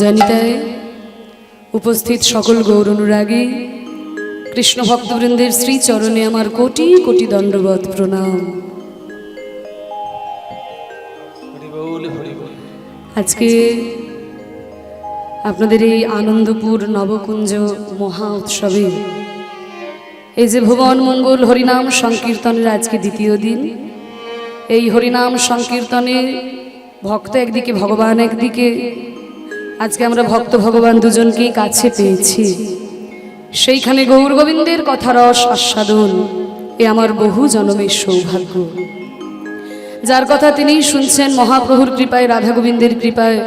জানিতায় উপস্থিত সকল গৌর অনুরাগী কৃষ্ণ ভক্তবৃন্দের শ্রী চরণে আমার কোটি কোটি দণ্ডবত প্রণাম। আজকে আপনাদের এই আনন্দপুর নবকুঞ্জ মহা উৎসবে এই যে ভুবন মঙ্গল হরিনাম সংকীর্তনের আজকে দ্বিতীয় দিন, এই হরিনাম সংকীর্তনে ভক্ত একদিকে ভগবান একদিকে, আজকে আমরা ভক্ত ভগবান দুজনকেই কাছে পেয়েছি। সেইখানে গৌর গোবিন্দের কথা রস আস্বাদন এ আমার বহু জন্মের সৌভাগ্য। যার কথা তিনি শুনছেন মহাপ্রভুর কৃপায়, রাধা গোবিন্দের কৃপায়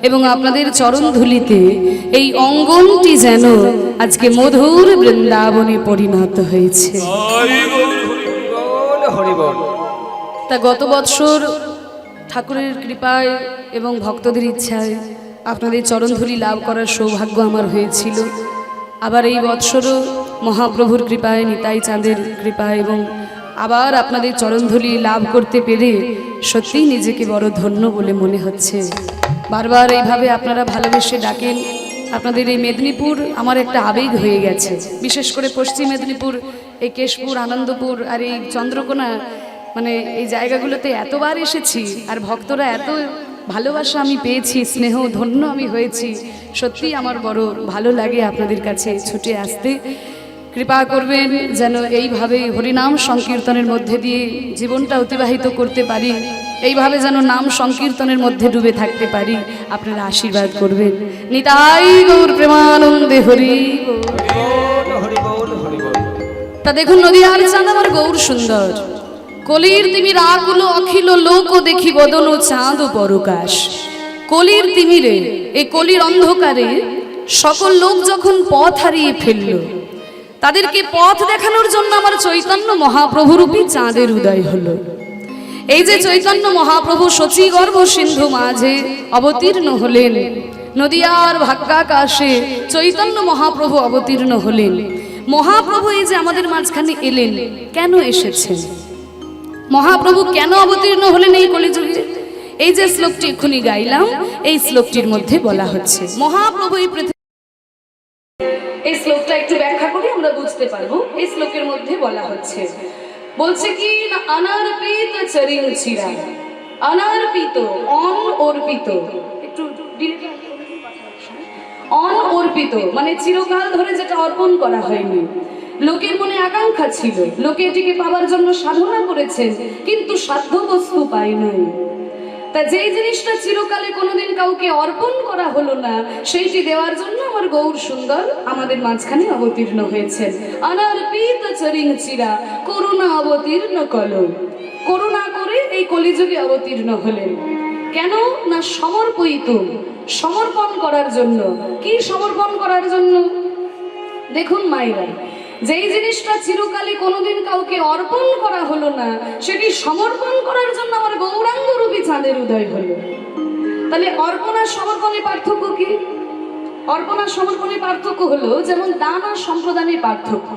এবং আপনাদের চরণ ধুলিতে এই অঙ্গনটি যেন আজকে মধুর বৃন্দাবনে পরিণত হয়েছে। তা গত বৎসর ঠাকুরের কৃপায় এবং ভক্তদের ইচ্ছায় আপনাদের চরণধুলি লাভ করার সৌভাগ্য আমার হয়েছিল। আবার এই বৎসরও মহাপ্রভুর কৃপায়, নিতাই চাঁদের কৃপায় এবং আবার আপনাদের চরণধুলি লাভ করতে পেরে সত্যিই নিজেকে বড় ধন্য বলে মনে হচ্ছে। বারবার এইভাবে আপনারা ভালোবেসে ডাকেন। আপনাদের এই মেদিনীপুর আমার একটা আবেগ হয়ে গেছে, বিশেষ করে পশ্চিম মেদিনীপুর, এই কেশপুর, আনন্দপুর আর এই চন্দ্রকোনা, মানে এই জায়গাগুলোতে এতবার এসেছি আর ভক্তরা এত ভালোবাসা আমি পেয়েছি, স্নেহ ধন্য আমি হয়েছি। সত্যি আমার বড় ভালো লাগে আপনাদের কাছে ছুটে আসতে। কৃপা করবেন যেন এইভাবে হরিনাম সংকীর্তনের মধ্যে দিয়ে জীবনটা অতিবাহিত করতে পারি, এইভাবে যেন নাম সংকীর্তনের মধ্যে ডুবে থাকতে পারি। আপনারা আশীর্বাদ করবেন। নিতাই গৌর প্রেমানন্দে হরি তা দেখুন, নদীয়ার চাঁদ আমার গৌর সুন্দর, কলির তিমির আকুল অখিল লোক দেখি বদন চাঁদ পরকাশ। কলির তিমিরে, এই কলির অন্ধকারে সকল লোক যখন পথ হারিয়ে ফেলল, তাদেরকে পথ দেখানোর জন্য আমার চৈতন্য মহাপ্রভুরূপী চাঁদের উদয় হলো। এই যে চৈতন্য মহাপ্রভু শচী গর্ভ সিন্ধু মাঝে অবতীর্ণ হলেন, নদীয়ার ভাগ্যাকাশে চৈতন্য মহাপ্রভু অবতীর্ণ হলেন। মহাপ্রভু এই যে আমাদের মাঝখানে এলেন, কেন এসেছেন? মহাপ্রভু কেন অবতীর্ণ হলেন এই কলিযুগে? এই যে শ্লোকটি এক্ষুনি গাইলাম, এই শ্লোকটির মধ্যে বলা হচ্ছে মহাপ্রভু এই পৃথিবী। এই শ্লোকটা একটু ব্যাখ্যা করে আমরা বুঝতে পারবো। এই শ্লোকের মধ্যে বলা হচ্ছে, বলছে কি না, অনার্পিত চরিং চিরা, অনার্পিত অনঅর্পিত, একটু অনঅর্পিত মানে চিরকাল ধরে যেটা অর্পণ করা হয়নি। লোকের মনে আকাঙ্ক্ষা ছিল, লোকে এটিকে পাওয়ার জন্য সাধনা করেছেন, কিন্তু সাধ্য বস্তু পায় নাই। তা যেই জিনিসটা চিরকালে কোনোদিন কাউকে অর্পণ করা হলো না, সেইটি দেওয়ার জন্য আমার গৌর সুন্দর আমাদের মাঝখানে অবতীর্ণ হয়েছেন। অনার্পিত চরিং চিরা, করুণা অবতীর্ণ কলম, করুণা করে এই কলিযুগে অবতীর্ণ হলেন। কেন না সমর্পিত, সমর্পণ করার জন্য। কি সমর্পণ করার জন্য? দেখুন মায়েরা, যেই জিনিসটা চিরকালে কোনোদিন কাউকে অর্পণ করা হলো না, সেটি সমর্পণ করার জন্য আমার গৌরাঙ্গ রূপী চাঁদের উদয় হলো। তাহলে অর্পণ আর সমর্পণের পার্থক্য কি? অর্পণ আর সমর্পণের পার্থক্য হলো যেমন দান আর সম্প্রদানের পার্থক্য।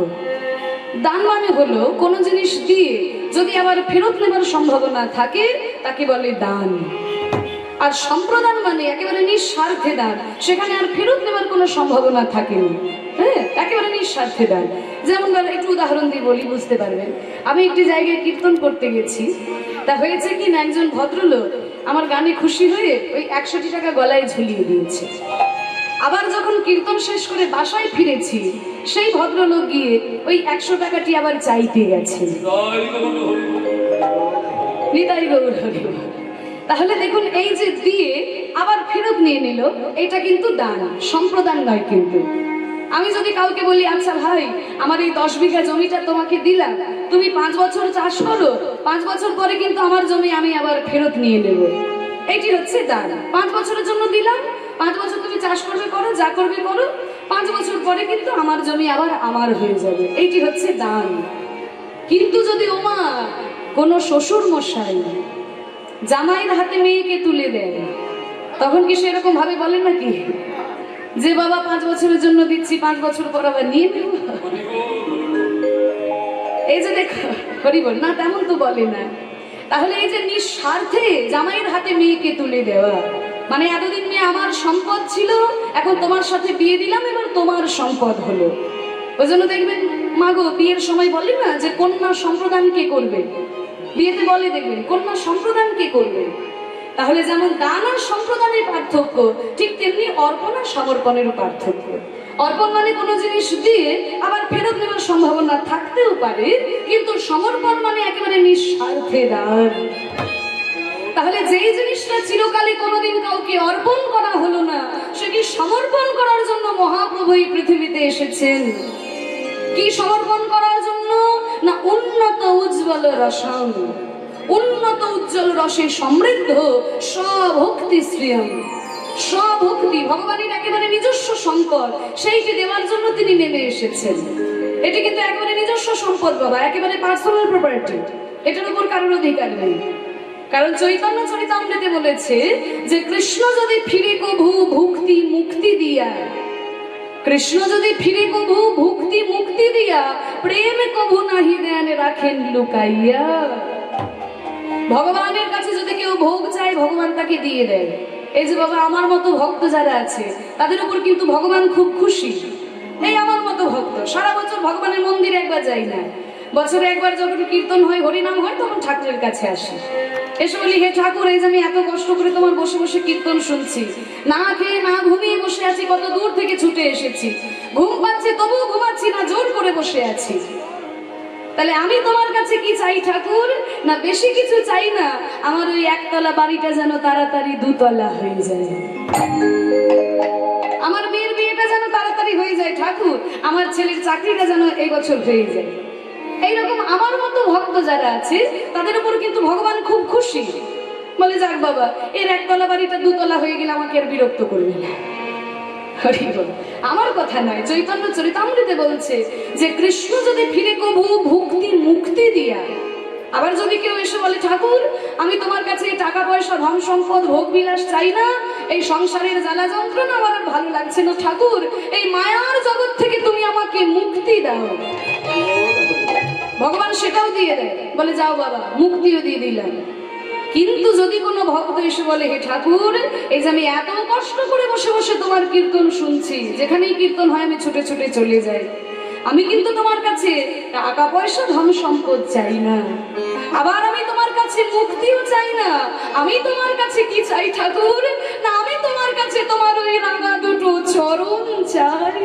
দান মানে হলো কোনো জিনিস দিয়ে যদি আবার ফেরত নেবার সম্ভাবনা থাকে, তাকে বলে দান। আর সম্প্রদান মানে একেবারে নিঃস্বার্থে দান, সেখানে আর ফেরত নেবার কোনো সম্ভাবনা থাকেনি। হ্যাঁ, একেবারে নিঃস্বার্থে দান। যেমন একটু উদাহরণ দিয়ে বলি, বুঝতে পারবেন। আমি একটি জায়গায় কীর্তন করতে গেছি, তা হয়েছে কি না, একজন ভদ্রলোক আমার গানে খুশি হয়ে ওই 100 টাকা গলায় ঝুলিয়ে দিয়েছে। আবার যখন কীর্তন শেষ করে বাসায় ফিরেছি, সেই ভদ্রলোক গিয়ে ওই 100 টাকাটি আবার চাইতে গেছেন। নিতাই গৌর হরি। তাহলে দেখুন, এই যে দিয়ে আবার ফেরত নিয়ে নিল, এটা কিন্তু দান, সম্প্রদান নয়। কিন্তু আমি যদি কাউকে বলি, আচ্ছা ভাই, আমার এই 10 বিঘা জমিটা তোমাকে দিলাম, তুমি 5 বছর চাষ করো, 5 বছর পরে কিন্তু আমার জমি আমি আবার ফেরত নিয়ে নেব, এটি হচ্ছে দান। 5 বছরের জন্য দিলাম, 5 বছর তুমি চাষ করবে করো, যা করবে করো, 5 বছর পরে কিন্তু আমার জমি আবার আমার হয়ে যাবে, এইটি হচ্ছে দান। কিন্তু যদি ওমা কোনো শ্বশুর মশাই জামাইয়ের হাতে মেয়েকে তুলে দেয়, তখন কি সেরকম ভাবে বলেন নাকি যে বাবা 5 বছরের জন্য দিচ্ছি, 5 বছর পর আবার নিয়ে নেব? এই যে দেখো হরি বল না, তেমন তো বলে না। তাহলে এই যে নিঃস্বার্থে জামাইয়ের হাতে মেয়েকে তুলে দেওয়া, মানে এতদিন মেয়ে আমার সম্পদ ছিল, এখন তোমার সাথে বিয়ে দিলাম, এবার তোমার সম্পদ হলো। ওই জন্য দেখবেন মাগো বিয়ের সময় বলে না যে কন্যা সম্প্রদান কে করবে, বিয়েতে বলে দেখবেন কন্যা সম্প্রদান কে করবে। তাহলে যেমন দান আর সম্প্রদানের পার্থক্য, ঠিক তেমনি অর্পণ আর সমর্পণেরও পার্থক্য। অর্পণ মানে কোনো জিনিস দিয়ে আবার ফেরত নেওয়ার সম্ভাবনা থাকতেও পারে, কিন্তু সমর্পণ মানে একেবারে নিঃস্বার্থে দান। তাহলে যেই জিনিসটা চিরকালে কোনোদিন কাউকে অর্পণ করা হলো না, সেটি সমর্পণ করার জন্য মহাপ্রভু এই পৃথিবীতে এসেছেন। কি সমর্পণ করার জন্য? না উন্নত উজ্জ্বল রসম, উন্নত উজ্জ্বল রসে সমৃদ্ধ স্বভক্তি শ্রিয়ম। স্বভক্তি ভগবানের একেবারে নিজস্ব সম্পদ, সেইটি দেওয়ার জন্য তিনি নেমে এসেছেন। এটি কিন্তু একেবারে নিজস্ব সম্পদ বাবা, একেবারে পার্সোনাল প্রপার্টি, এটার উপর কারোর অধিকার নেই। কারণ চৈতন্য চরিতামৃতে বলেছে যে কৃষ্ণ যদি ফিরে কভু ভুক্তি মুক্তি দিয়া, কৃষ্ণ যদি ফিরে কভু ভুক্তি মুক্তি দিয়া, প্রেম কভু নাহি দেন রাখেন লুকাইয়া। ভগবানের কাছে যদি কেউ ভোগ চায়, ভগবান তাকে দিয়ে দেয়। এই যে বাবা আমার মতো ভক্ত যারা আছে, তাদের উপর কিন্তু ভগবান খুব খুশি। এই আমার মতো ভক্ত সারা বছর ভগবানের মন্দিরে একবার যাই না, বছরে একবার যখন কীর্তন হয়, হরিনাম হয়, তখন ঠাকুরের কাছে আসি। এসে বলি হে ঠাকুর, এই যে আমি এত কষ্ট করে তোমার বসে বসে কীর্তন শুনছি, না খেয়ে না ঘুমিয়ে বসে আছি, কত দূর থেকে ছুটে এসেছি, ঘুম পাচ্ছে তবুও ঘুমাচ্ছি না, জোর করে বসে আছি। তাহলে আমি তোমার কাছে কি চাই ঠাকুর? না বেশি কিছু চাই না, আমার ওই একতলা বাড়িটা যেন তাড়াতাড়ি দুতলা হয়ে যায়, আমার মেয়ের বিয়েটা যেন তাড়াতাড়ি হয়ে যায় ঠাকুর, আমার ছেলের চাকরিটা যেন এই বছর হয়ে যায়। এইরকম আমার মতো ভক্ত যারা আছে, তাদের উপর কিন্তু ভগবান খুব খুশি। বলে যাক বাবা, এর একতলা বাড়িটা দুতলা হয়ে গেলে আমাকে আর বিরক্ত করবে না। আমার কথা নয়, চৈতন্য চরিতামৃতে বলছে যে কৃষ্ণ যদি ফিরে কভু ভুক্তি মুক্তি দিয়া। আবার যদি কেউ এসে বলে ঠাকুর আমি তোমার কাছে টাকা পয়সা ধন সম্পদ ভোগ বিলাস চাই না, এই সংসারের জ্বালা যন্ত্রণা আমার আর ভালো লাগছে না ঠাকুর, এই মায়ার জগৎ থেকে তুমি আমাকে মুক্তি দাও, ভগবান সেটাও দিয়ে দেয়। বলে যাও বাবা, মুক্তিও দিয়ে দিলাম। কিন্তু যদি কোনো ভক্ত এসে বলে হে ঠাকুর, এই যে আমি এত কষ্ট করে বসে বসে তোমার কীর্তন শুনছি, যেখানেই কীর্তন হয় আমি ছুটে ছুটে চলে যাই, আমি কিন্তু তোমার কাছে টাকা পয়সা ধন সম্পদ চাই না, আবার আমি তোমার কাছে মুক্তিও চাই না, আমি তোমার কাছে কি চাই ঠাকুর? না আমি তোমার কাছে তোমার ওই রাঙা দুটো চরণ চাই।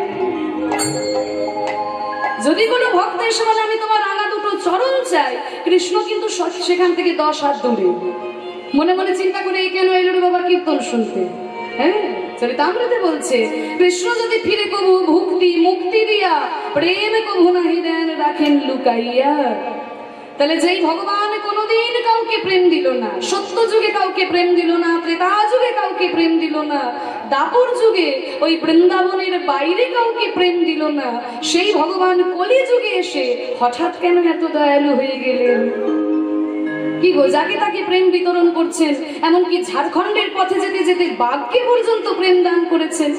যদি কোনো ভক্ত এসে বলে আমি তোমার রাঙা দুটো চরণ চাই, কৃষ্ণ কিন্তু সেখান থেকে 10 হাত দূরে, মনে মনে চিন্তা করে এই কেন এলো রে বাবা কীর্তন শুনতে। হ্যাঁ, চরিতামৃতে বলছে কৃষ্ণ যদি ফিরে কভু ভুক্তি মুক্তি দিয়া, প্রেম কভু নাহি দেন রাখেন লুকাইয়া। তাহলে যেই ভগবান কোনোদিন কাউকে প্রেম দিল না, সত্য যুগে কাউকে প্রেম দিল না, ত্রেতা যুগে কাউকে প্রেম দিল না, দাপর যুগে ওই বৃন্দাবনের বাইরে কাউকে প্রেম দিল না, সেই ভগবান কলি যুগে এসে হঠাৎ কেন এত দয়ালু হয়ে গেলেন? কি গো, যাকে তাকে প্রেম বিতরণ করছেন, এমনকি ঝাড়খণ্ডের পথে যেতে যেতে বাঘকে পর্যন্ত প্রেম দান করেছেন।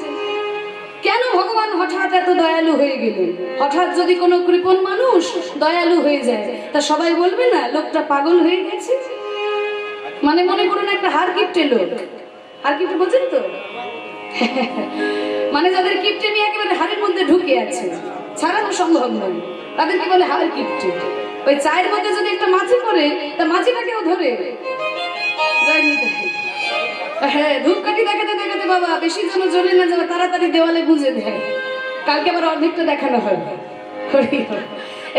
কেন ভগবান হঠাৎ এত দয়ালু হয়ে গেলেন? হঠাৎ যদি কোনো কৃপণ মানুষ দয়ালু হয়ে যায়, তা সবাই বলবে না লোকটা পাগল হয়ে গেছে? মানে মনে করুন একটা হার কিপটে লোক, হার কিপটে বোঝেন তো, মানে যাদের কিপটে নিয়ে একেবারে হাড়ের মধ্যে ঢুকে আছে, ছাড়ানো সম্ভব নয়, তাদেরকে বলে হার কিপটে। ওই চায়ের মধ্যে যদি একটা মাছি পড়ে, তা মাছিটাকেও ধরে যায়নি। হ্যাঁ, ধূপকাঠি দেখাতে দেখাতে বাবা বেশি জন জ্বলে না যাবে, তাড়াতাড়ি দেওয়ালে গুঁজে দেয়, কালকে আবার অর্ধেকটা দেখানো হয়।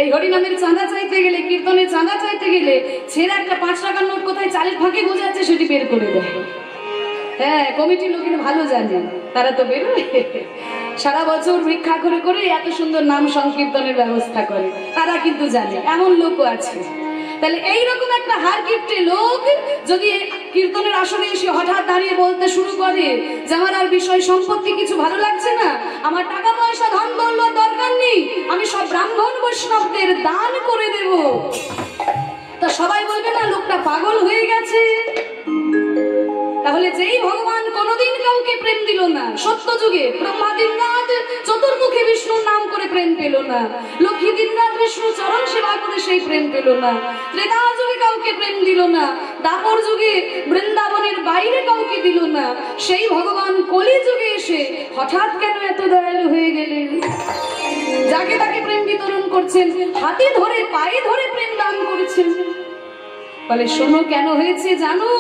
এই হরিনামের চাঁদা চাইতে গেলে, কীর্তনের চাঁদা চাইতে গেলে ছেড়ে একটা 5 টাকার নোট কোথায় চালের ফাঁকে গুঁজে আছে সেটি বের করে দেয়। হ্যাঁ, কমিটির লোকেরা ভালো জানে, তারা তো বেরোয়, সারা বছর ভিক্ষা করে করে এত সুন্দর নাম সংকীর্তনের ব্যবস্থা করে, তারা কিন্তু জানে, এমন লোকও আছে। তাহলে এইরকম একটা হার কিপটে লোক যদি কীর্তনের আসরে এসে হঠাৎ দাঁড়িয়ে বলতে শুরু করে যে আমার আর বিষয় সম্পত্তি কিছু ভালো লাগছে না, আমার টাকা পয়সা ধন দৌলত দরকার নেই, আমি সব ব্রাহ্মণ বৈষ্ণবদের দান করে দেব, তা সবাই বলবে না লোকটা পাগল হয়ে গেছে? তাহলে যেই ভগবান কোনোদিন কাউকে প্রেম দিল না, সত্য যুগে ব্রহ্মা দিনরাত চতুর্মুখী বিষ্ণুর নাম করে প্রেম পেল না, লক্ষ্মী দিনরাত বিষ্ণু চরণ সেবা করে সেই প্রেম পেল না, ত্রেতা যুগে কাউকে প্রেম দিল না, দাপর যুগে বৃন্দাবনের বাইরে কাউকে দিল না, সেই ভগবান কলি যুগে এসে হঠাৎ কেন এত দয়ালু হয়ে গেলেন? যাকে তাকে প্রেম বিতরণ করছেন, হাতে ধরে পায়ে ধরে প্রেম দান করেছেন। বলে শোনো কেন হয়েছে জানো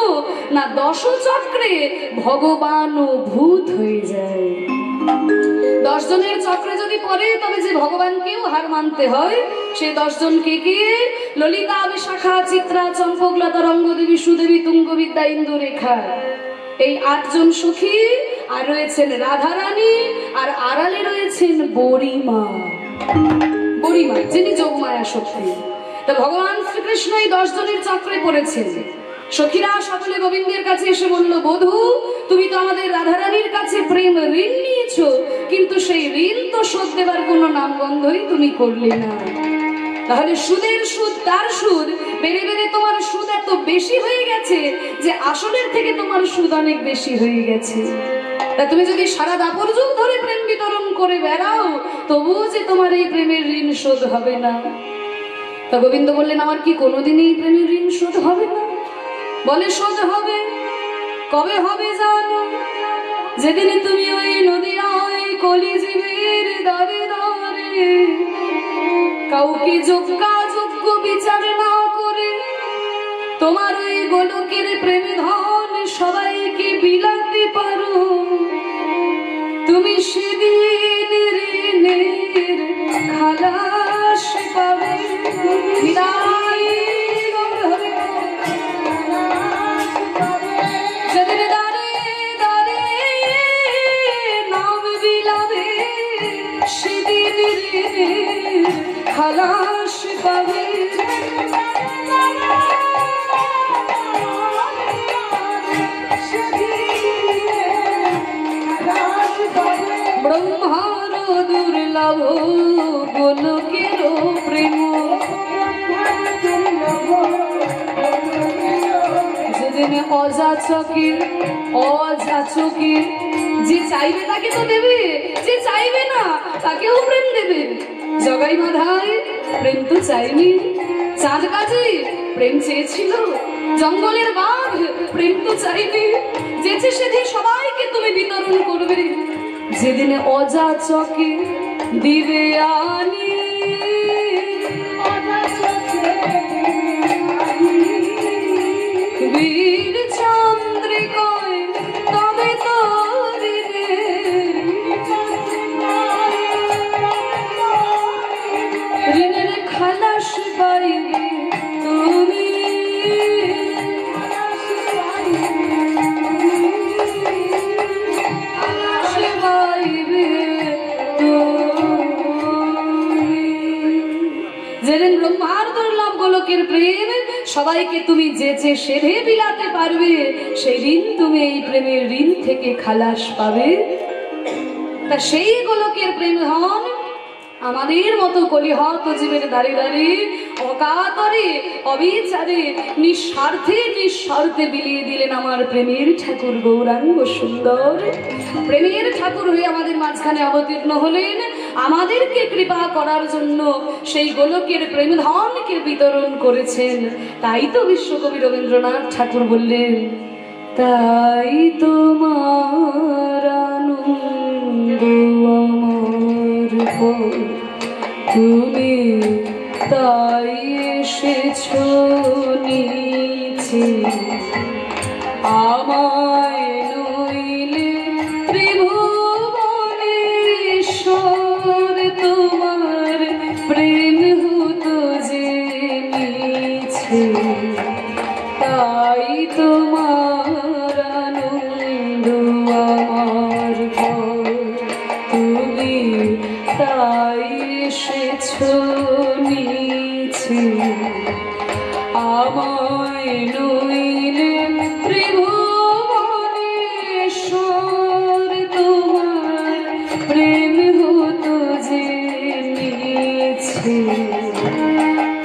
না? দশচক্রে ভগবান ও ভূত হয়ে যায়। 10 জনের চক্রে যদি পড়ে তবে যে ভগবানকেও হার মানতে হয়। সেই 10 জনকে কে? ললিতা, বিশাখা, চিত্রা, চম্পকলতা, রঙ্গদেবী, সুদেবী, তুঙ্গবিদ্যা, ইন্দুরেখা, এই 8 জন সখী, আর রয়েছেন রাধারানী, আর আড়ালে রয়েছেন বড়িমা। বড়িমা যিনি যোগমায়া শক্তি। তা ভগবান শ্রীকৃষ্ণ এই 10 জনের চক্রে পড়েছেন। সখীরা সকলে গোবিন্দের কাছে এসে বলল, বধূ তুমি তো আমাদের রাধারানীর কাছে প্রেম ঋণ নিয়েছো, কিন্তু সেই ঋণ তো শোধ দেবার কোনো নামগন্ধই তুমি করলে না। তাহলে সুদের সুদ তার সুদ, বেড়ে বেড়ে তোমার সুদ এত বেশি হয়ে গেছে যে আসলের থেকে তোমার সুদ অনেক বেশি হয়ে গেছে। তা তুমি যদি সারা দাপর যুগ ধরে প্রেম বিতরণ করে বেড়াও, তবুও যে তোমার এই প্রেমের ঋণ শোধ হবে না। তা গোবিন্দ বললেন, আমার কি কোনোদিনই প্রেমের ঋণ শোধ হবে না? বলে শোধ হবে। কবে হবে জানো? যেদিন তুমি ওই নদীয়ায় কলিজীবের দাঁড়ে দাঁড়ে কাউকে যোগ্য বিচার না করে তোমার ওই গোলকের প্রেম ধন সবাইকে বিলাতে পারো, তুমি সেদিন ঋণের খালাস পাবে। যেদিন দাঁড়িয়ে দাঁড়িয়ে নাম বিলাবে সেদিন ঋণের খালাস পাবে। ব্রহ্মার দুর্লভ গোলকের প্রেম, যেদিন অযাচকের যে চাইবে তাকে তো দেবে, যে চাইবে না তাকেও প্রেম দেবে। জগাই মাধায় প্রেম তো চাইনি, চাঁদ গাছে প্রেম চেয়েছিল, জঙ্গলের বাঘ প্রেম তো চাইনি, যেছে সেদিন সবাইকে তুমি বিতরণ করবে। যেদিনে অযাচকে দিবে আনি, বীর চন্দ্রিকায় তবে তোর ঋণের খালাস পাইবে তুমি। যেদিন ব্রহ্মার দুর্লভ গোলকের প্রেম সবাইকে তুমি যেচে সেধে বিলাতে পারবে, সেদিন তুমি এই প্রেমের ঋণ থেকে খালাস পাবে। তা সেই গোলকের প্রেম ধন আমাদের মতো কলিহত জীবের দাঁড়িয়ে দাঁড়িয়ে অকাতরে অবিচারে নিঃস্বার্থে বিলিয়ে দিলেন আমার প্রেমের ঠাকুর গৌরাঙ্গ সুন্দর। প্রেমের ঠাকুর হয়ে আমাদের মাঝখানে অবতীর্ণ হলেন আমাদেরকে কৃপা করার জন্য, সেই গোলকের প্রেম ধনকে বিতরণ করেছেন। তাই তো বিশ্বকবি রবীন্দ্রনাথ ঠাকুর বললেন, তাই তোমার আনন্দ আমার তুমি তাই এসেছো নিচে, আমায় নইলে ত্রিভুবনেশ্বর তোমার প্রেম হতো যে নিচে, তাই তোমার আনন্দ আমার তুমি তাই এসেছো নিচে, আমায় নইলে ত্রিভুবনেশ্বর তোমার প্রেম হতো যে নিচে,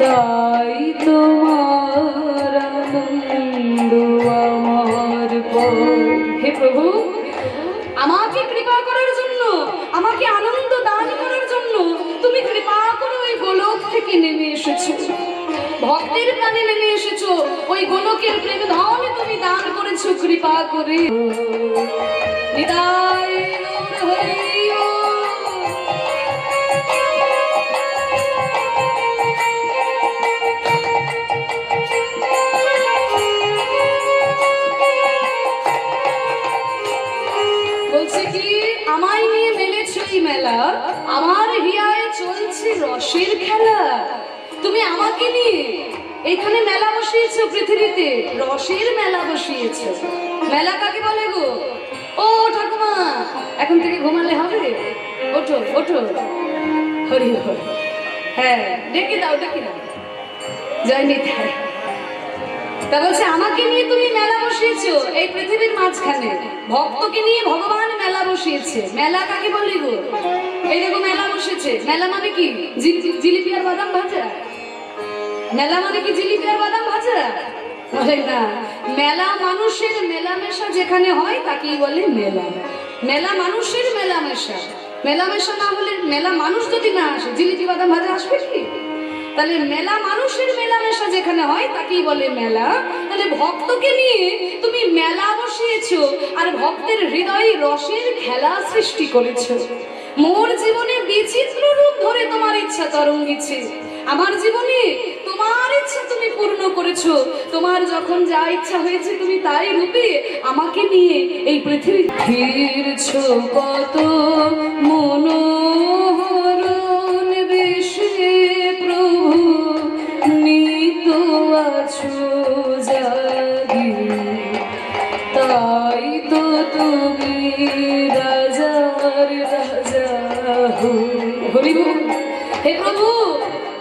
তাই তোমার আনন্দ আমার প্রভু, আমাকে কৃপা করার জন্য, আমাকে আনন্দ দান করার জন্য তুমি কৃপা করে ওই গোলক থেকে নেমে এসেছো, ভক্তের প্রাণে নেমে এসেছো, ওই গোলকের প্রেম ধন তুমি দান করেছো কৃপা করে। নিতাই গৌর হরি বলছে কি, আমায় নিয়ে মেলেছো এই মেলা, আমার হিয়ায় চলছে রসের খেলা। তুমি আমাকে নিয়ে এইখানে মেলা বসিয়েছো, পৃথিবীতে রসের মেলা বসিয়েছো। মেলা কাকে বলে গো? ও ঠাকুমা, এখন থেকে ঘুমালে হবে? ওঠো ওঠো, হরি হরি। হ্যাঁ, ডেকে দাও ডেকে দাও, জয় নিতাই। তা বলছে আমাকে নিয়ে তুমি মেলা বসিয়েছো এই পৃথিবীর মাঝখানে, ভক্তকে নিয়ে ভগবান মেলা বসিয়েছে। মেলা কাকে বলি গো? এই দেখো মেলা বসেছে। মেলা মানে কি? জিলিপি আর বাদাম ভাজা? মেলা মানে কি জিলিপি আর বাদাম ভাজা? বলে না, মেলা মানুষের মেলামেশা যেখানে হয় তাকেই বলে মেলা। মেলা মানুষের মেলামেশা, মেলামেশা না হলে, মেলা মানুষ যদি না আসে জিলিপি বাদাম ভাজা আসবে কি? তাহলে মেলা মানুষের মেলামেশা যেখানে হয় তাকেই বলে মেলা। তাহলে ভক্তকে নিয়ে তুমি মেলা বসিয়েছো আর ভক্তের হৃদয়ে রসের খেলা সৃষ্টি করেছো। মোর জীবনে বিচিত্র রূপ ধরে তোমার ইচ্ছা তরঙ্গিছে, আমার জীবনে তোমার ইচ্ছা তুমি পূর্ণ করেছো। তোমার যখন যা ইচ্ছা হয়েছে তুমি তাই রূপে আমাকে নিয়ে এই পৃথিবী ফিরছো। কত মনোহরণ বেশে প্রভু নিত আছো জাগি, তাই তো তুমি রাজার রাজা হো। হরি বল। হে প্রভু,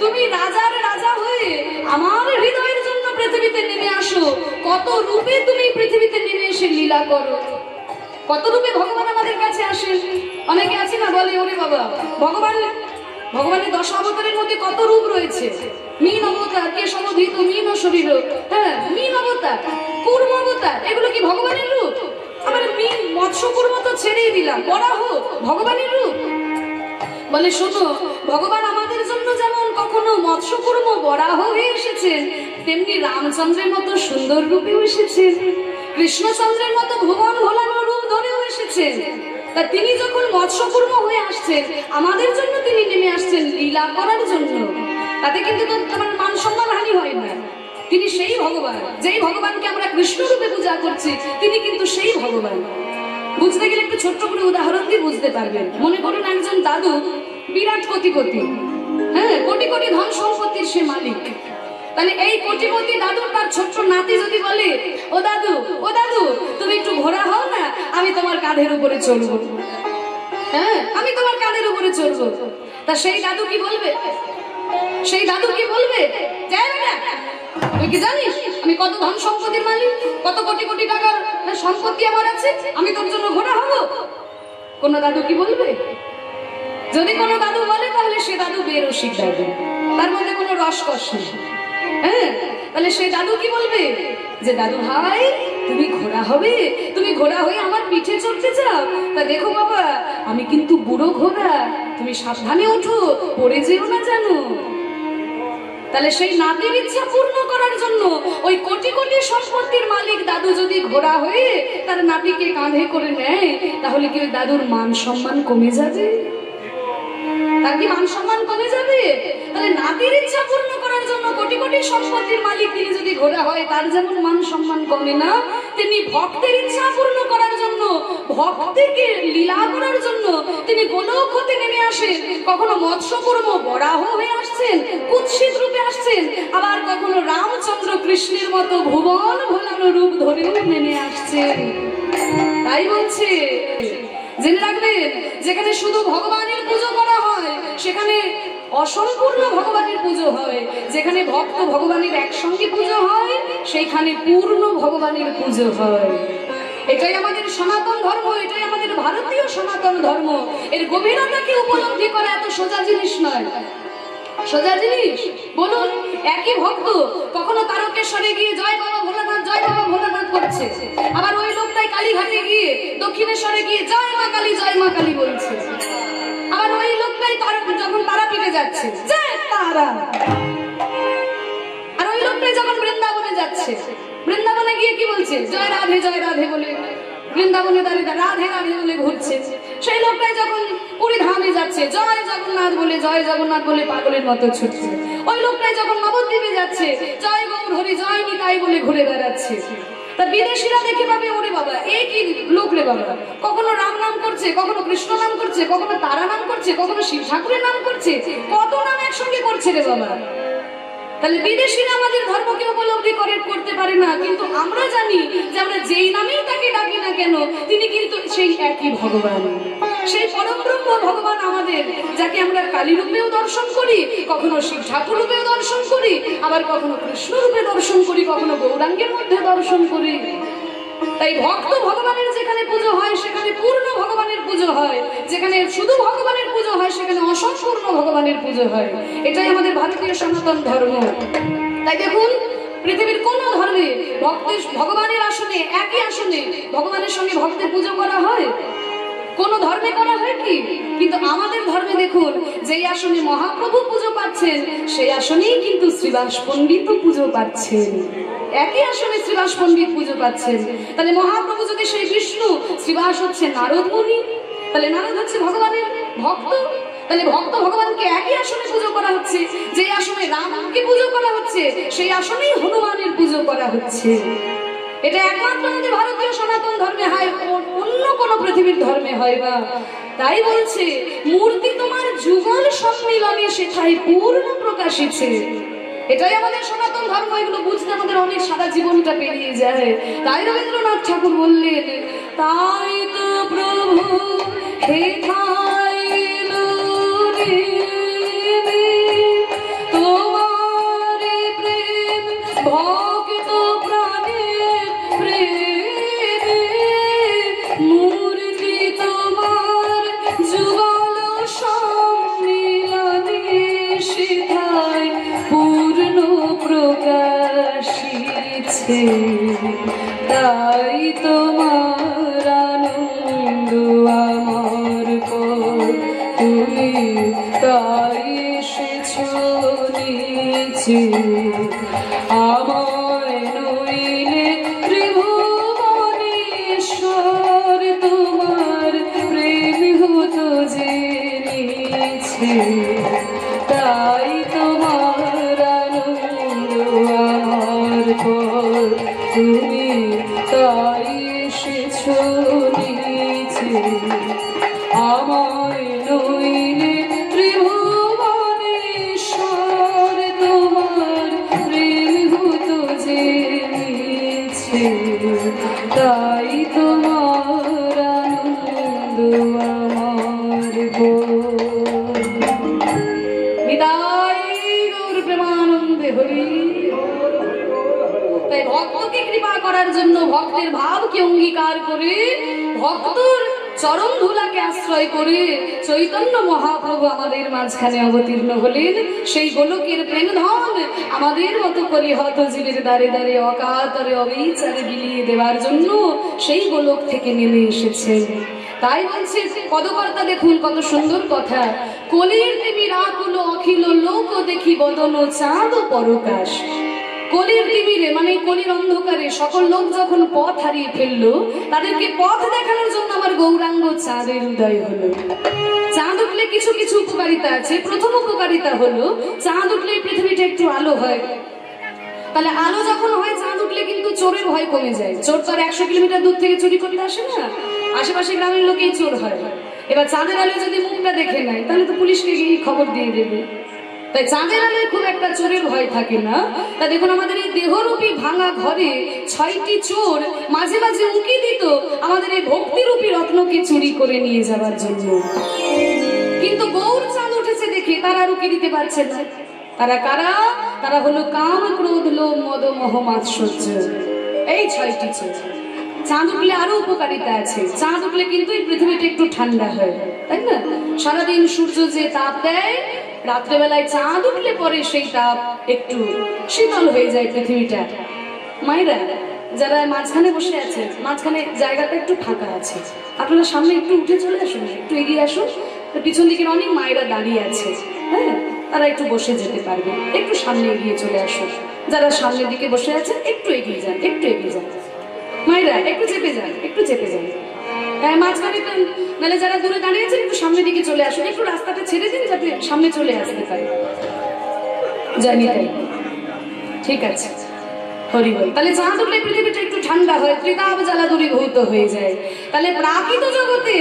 তুমি রাজার রাজা হয়ে আমার হৃদয়ের জন্য পৃথিবীতে নেমে আসো। কত রূপে তুমি পৃথিবীতে নেমে এসে লীলা করো, কত রূপে ভগবান আমাদের কাছে আসে। অনেকে আছে না বলে, ওরে বাবা, ভগবানের 10 অবতারের মধ্যে কত রূপ রয়েছে। মীন অবতার, কেশবধৃত মীন শরীর, হ্যাঁ মীন অবতার, কূর্ম অবতার, এগুলো কি ভগবানের রূপ? আবার মীন, মৎস্য, কূর্ম তো ছেড়েই দিলাম, বরাহ ভগবানের রূপ। বলে শোনো, ভগবান আমাদের জন্য যেমন কখনো মৎস্য কূর্ম বরাহ হয়ে এসেছেন, তেমনি রামচন্দ্রের মতো সুন্দর রূপেও এসেছেন, কৃষ্ণচন্দ্রের মতো ভুবন ভোলানো রূপ ধরেও এসেছেন। তা তিনি যখন মৎস্য কূর্ম হয়ে আসছেন, আমাদের জন্য তিনি নেমে আসছেন লীলা করার জন্য। তাতে কিন্তু তোমার মান সম্মান হানি হয় না। তিনি সেই ভগবান, যেই ভগবানকে আমরা কৃষ্ণ রূপে পূজা করছি, তিনি কিন্তু সেই ভগবান। বুঝতে গেলে একটু ছোট্ট করে উদাহরণ দিয়ে বুঝতে পারবেন। মনে করুন একজন দাদু, বিরাট কোটিপতি, হ্যাঁ কোটি কোটি ধন সম্পত্তির সে মালিক। তাহলে এই কোটিপতি দাদু তার ছোট্ট নাতি যদি বলে, ও দাদু তুমি একটু ঘোড়া হও না, আমি তোমার কাঁধের উপরে চলবো, হ্যাঁ আমি তোমার কাঁধের উপরে চলবো। তা সেই দাদু কি বলবে? সেই দাদু কি বলবে? তুই কি জানিস আমি কত ধন সম্পত্তির মালিক, কত কোটি কোটি টাকার সম্পত্তি আমার আছে, আমি তোর জন্য ঘোড়া হবো? কোন দাদু কি বলবে? যদি কোনো দাদু বলে তাহলে সে দাদু বেরসিক দাদু, তার মধ্যে কোনো রসকস নেই। হ্যাঁ, তাহলে সে দাদু কি বলবে? যে দাদু ভাই তুমি ঘোড়া হবে, তুমি ঘোড়া হয়ে আমার পিঠে চড়তে চাও, তা দেখো বাবা আমি কিন্তু বুড়ো ঘোড়া, তুমি সাবধানে ওঠো, পড়ে যেও না জানো। তাহলে সেই নাতির ইচ্ছা পূর্ণ করার জন্য ওই কোটি কোটি সম্পত্তির মালিক দাদু যদি ঘোড়া হয়ে তার নাতিকে কাঁধে করে নেয়, তাহলে কি ওই দাদুর মান সম্মান কমে যাবে? তার কি মান সম্মান কমে যাবে? তাহলে নাতির ইচ্ছা পূর্ণ করার জন্য কোটি কোটি সম্পত্তির মালিক তিনি যদি ঘোড়া হয়, তার যেমন মান সম্মান কমে না, তেমনি ভক্তের ইচ্ছা পূর্ণ করার জন্য, ভক্তকে লীলা করার জন্য তিনি গোলক হতে নেমে আসেন। কখনো মৎস্য কূর্ম বরাহ হয়ে আসছেন, কুৎসিত রূপে আসছেন, আবার কখনো রামচন্দ্র কৃষ্ণের মতো ভুবন ভোলানো রূপ ধরেও নেমে আসছেন। তাই বলছে, জেনে রাখবেন, যেখানে শুধু ভগবানের পুজো করা হয় সেখানে অসম্পূর্ণ ভগবানের পুজো হয়, যেখানে ভক্ত ভগবানের একসঙ্গে পুজো হয় সেইখানে পূর্ণ ভগবানের পুজো হয়। এটাই আমাদের সনাতন ধর্ম, এটাই আমাদের ভারতীয় সনাতন ধর্ম। এর গভীরতাকে উপলব্ধি করা এত সোজা জিনিস নয়। সোজা জিনিস বলুন, একই ভক্ত কখনো তারকেশ্বরে গিয়ে জয় বাবা ভোলানাথ, জয় বাবা ভোলানাথ করছে, আবার ওই লোকটাই কালীঘাটে গিয়ে দক্ষিণেশ্বরে গিয়ে জয় মা কালী বলছে, আবার ওই লোকটাই যখন তারাপীঠে যাচ্ছে জয় তারা, আর ওই লোকটাই যখন বৃন্দাবনে যাচ্ছে, বৃন্দাবনে গিয়ে কি বলছে জয় রাধে বলে বৃন্দাবনে দাঁড়িয়ে রাধে বলে ঘুরছে। সেই লোকটাই যখন পুরী ধামে যাচ্ছে জয় জগন্নাথ বলে পাগলের মতো ছুটছে। ওই লোকটাই যখন নবদ্বীপে যাচ্ছে জয় গৌর হরি জয় নিতাই বলে ঘুরে বেড়াচ্ছে। তা বিদেশিরা দেখে পাবে ওরে বাবা এই কি লোক রে বাবা, কখনো রাম নাম করছে, কখনো কৃষ্ণ নাম করছে, কখনো তারা নাম করছে, কখনো শিব ঠাকুরের নাম করছে, কত নাম একসঙ্গে করছে রে বাবা। তাহলে বিদেশিরা আমাদের ধর্মকে উপলব্ধি করতে পারে না, কিন্তু আমরা জানি যে আমরা যেই নামেই তাকে ডাকি না কেন তিনি কিন্তু সেই একই ভগবান, সেই পরম ব্রহ্ম ভগবান আমাদের, যাকে আমরা কালী রূপেও দর্শন করি, কখনো শিব ঠাকুর রূপেও দর্শন করি, আবার কখনো কৃষ্ণ রূপে দর্শন করি, কখনো গৌরাঙ্গের মধ্যে দর্শন করি। তাই ভক্ত ভগবানের যেখানে পুজো হয় সেখানে পূর্ণ ভগবানের পুজো হয়, যেখানে শুধু ভগবানের পুজো হয় সেখানে অসম্পূর্ণ ভগবানের পুজো হয়। এটাই আমাদের ভারতীয় সনাতন ধর্ম। তাই দেখুন পৃথিবীর কোন ধর্মে ভগবানের আসনে একই আসনে ভগবানের সঙ্গে ভক্তের পুজো করা হয়? কোন ধর্মে করা হয় কি? কিন্তু আমাদের ধর্মে দেখুন যেই আসনে মহাপ্রভু পুজো পাচ্ছেন সেই আসনেই কিন্তু শ্রীবাস পণ্ডিত পুজো পাচ্ছেন, একই আসনে শ্রীবাস পণ্ডিত পুজো পাচ্ছেন। তাহলে মহাপ্রভু যদি সেই বিষ্ণু, শ্রীবাস হচ্ছে নারদ মুনি, তাহলে নারদ হচ্ছে ভগবানের ভক্ত, তাহলে ভক্ত ভগবানকে একই আসনে পুজো করা হচ্ছে। যে আসনে রামকে পুজো করা হচ্ছে সেই আসনেই হনুমানের পুজো করা হচ্ছে। এটা একমাত্র আমাদের ভারতীয় সনাতন ধর্মে হয়, অন্য কোন পৃথিবীর ধর্মে হয় না। তাই বলছে মূর্তি তোমার যুগল সম্মিলনে সেটাই পূর্ণ প্রকাশিছে। এটাই আমাদের সনাতন ধর্ম, এগুলো বুঝতে আমাদের অনেক সারা জীবনটা পেরিয়ে যায়। তাই রবীন্দ্রনাথ ঠাকুর বললেন তাই তো প্রভু হে তোমার প্রেম ভক্ত প্রাণের প্রেম, মূর্তি তোমার যুগল সম্মিলনে সেথায় পূর্ণ প্রকাশিছে। তাই তোমার আনন্দ আমার পর তুমি তাই এসেছো নিচে, আমায় নইলে ত্রিভুবনেশ্বর তোমার প্রেম হতো যে নিচে। তাই তোমার আনন্দ আমার পর তুমি তাই এসেছো নিচে, আমায় নইলে ত্রিভুবনেশ্বর তোমার প্রেম হতো যে নিচে। তাই তোমার আনন্দ আমার বিদায় গৌর প্রেমানন্দে হরি। তাই ভক্তকে কৃপা করার জন্য ভক্তের ভাবকে অঙ্গীকার করে ভক্তর চরণ ধুলাকে আশ্রয় করে চৈতন্য মহাপ্রভু আমাদের মাঝখানে অবতীর্ণ হলেন। সেই গোলকের প্রেমধন আমাদের মতো কলিহত জীবের দ্বারে দ্বারে অকাতরে অবিচারে বিলিয়ে দেওয়ার জন্য সেই গোলক থেকে নেমে এসেছেন। তাই বলছে পদকর্তা, দেখুন কত সুন্দর কথা, কলির তিমির আকুল অখিল লোক দেখি বদন চাঁদ পরকাশ। কলির তিমিরে মানে কলির অন্ধকারে সকল লোক যখন পথ হারিয়ে ফেললো, তাদেরকে পথ দেখানোর জন্য আমার গৌরাঙ্গ চাঁদের উদয় হলো। চাঁদ উঠলে কিছু কিছু উপকারিতা আছে। প্রথম উপকারিতা হলো চাঁদ উঠলে পৃথিবীটা একটু আলো হয়। তাহলে আলো যখন হয় চাঁদ উঠলে কিন্তু চোরের ভয় কমে যায়। চোর তো আর 100 কিলোমিটার দূর থেকে চুরি করতে আসে না, আশেপাশে গ্রামের লোকেই চোর হয়। এবার চাঁদের আলোয় যদি মুখটা দেখে নেয় তাহলে তো পুলিশকে গিয়ে খবর দিয়ে দেবে। তাই চাঁদের আলোয় খুব একটা চোরের ভয় থাকে না। তা দেখুন আমাদের এই দেহরূপী ভাঙা ঘরে 6টি চোর মাঝে মাঝে উঁকি দিত আমাদের এই ভক্তিরূপী রত্নকে চুরি করে নিয়ে যাওয়ার জন্য। কিন্তু গৌর চাঁদ উঠেছে দেখে তারা আর উঁকি দিতে পারছে না। তারা কারা? তারা হলো কাম, ক্রোধ, লোভ, মদ, মোহ, মাৎসর্য, এই 6টি চোর। চাঁদ উঠলে আরো উপকারিতা আছে। চাঁদ উঠলে কিন্তু এই পৃথিবীটা একটু ঠান্ডা হয়, তাই না? সারাদিন সূর্য যে তাপ দেয়, রাত্রেবেলায় চাঁদ উঠলে পরে সেই তাপ একটু শীতল হয়ে যায় পৃথিবীটা। মায়েরা যারা মাঝখানে বসে আছে, মাঝখানে জায়গাটা একটু ফাঁকা আছে, আপনারা সামনে একটু উঠে চলে আসুন, একটু এগিয়ে আসুন। পিছন দিকের অনেক মায়েরা দাঁড়িয়ে আছে, হ্যাঁ, তারা একটু বসে যেতে পারবে, একটু সামনে এগিয়ে চলে আসুন। যারা সামনের দিকে বসে আছে একটু এগিয়ে যান, একটু এগিয়ে যান মায়েরা, একটু চেপে যান, একটু চেপে যান। হ্যাঁ, মাঝখানে নাহলে যারা দূরে দাঁড়িয়ে আছেন একটু সামনের দিকে চলে আসুন, একটু রাস্তাটা ছেড়ে দিন যাতে সামনে চলে আসতে পারে। জানি তাই, ঠিক আছে, হরি বল। তাহলে চাঁদ উঠলে পৃথিবীটা একটু ঠান্ডা হয়, ত্রিতাপ জ্বালা দূরীভূত হয়ে যায়। তাহলে প্রাকৃত জগতে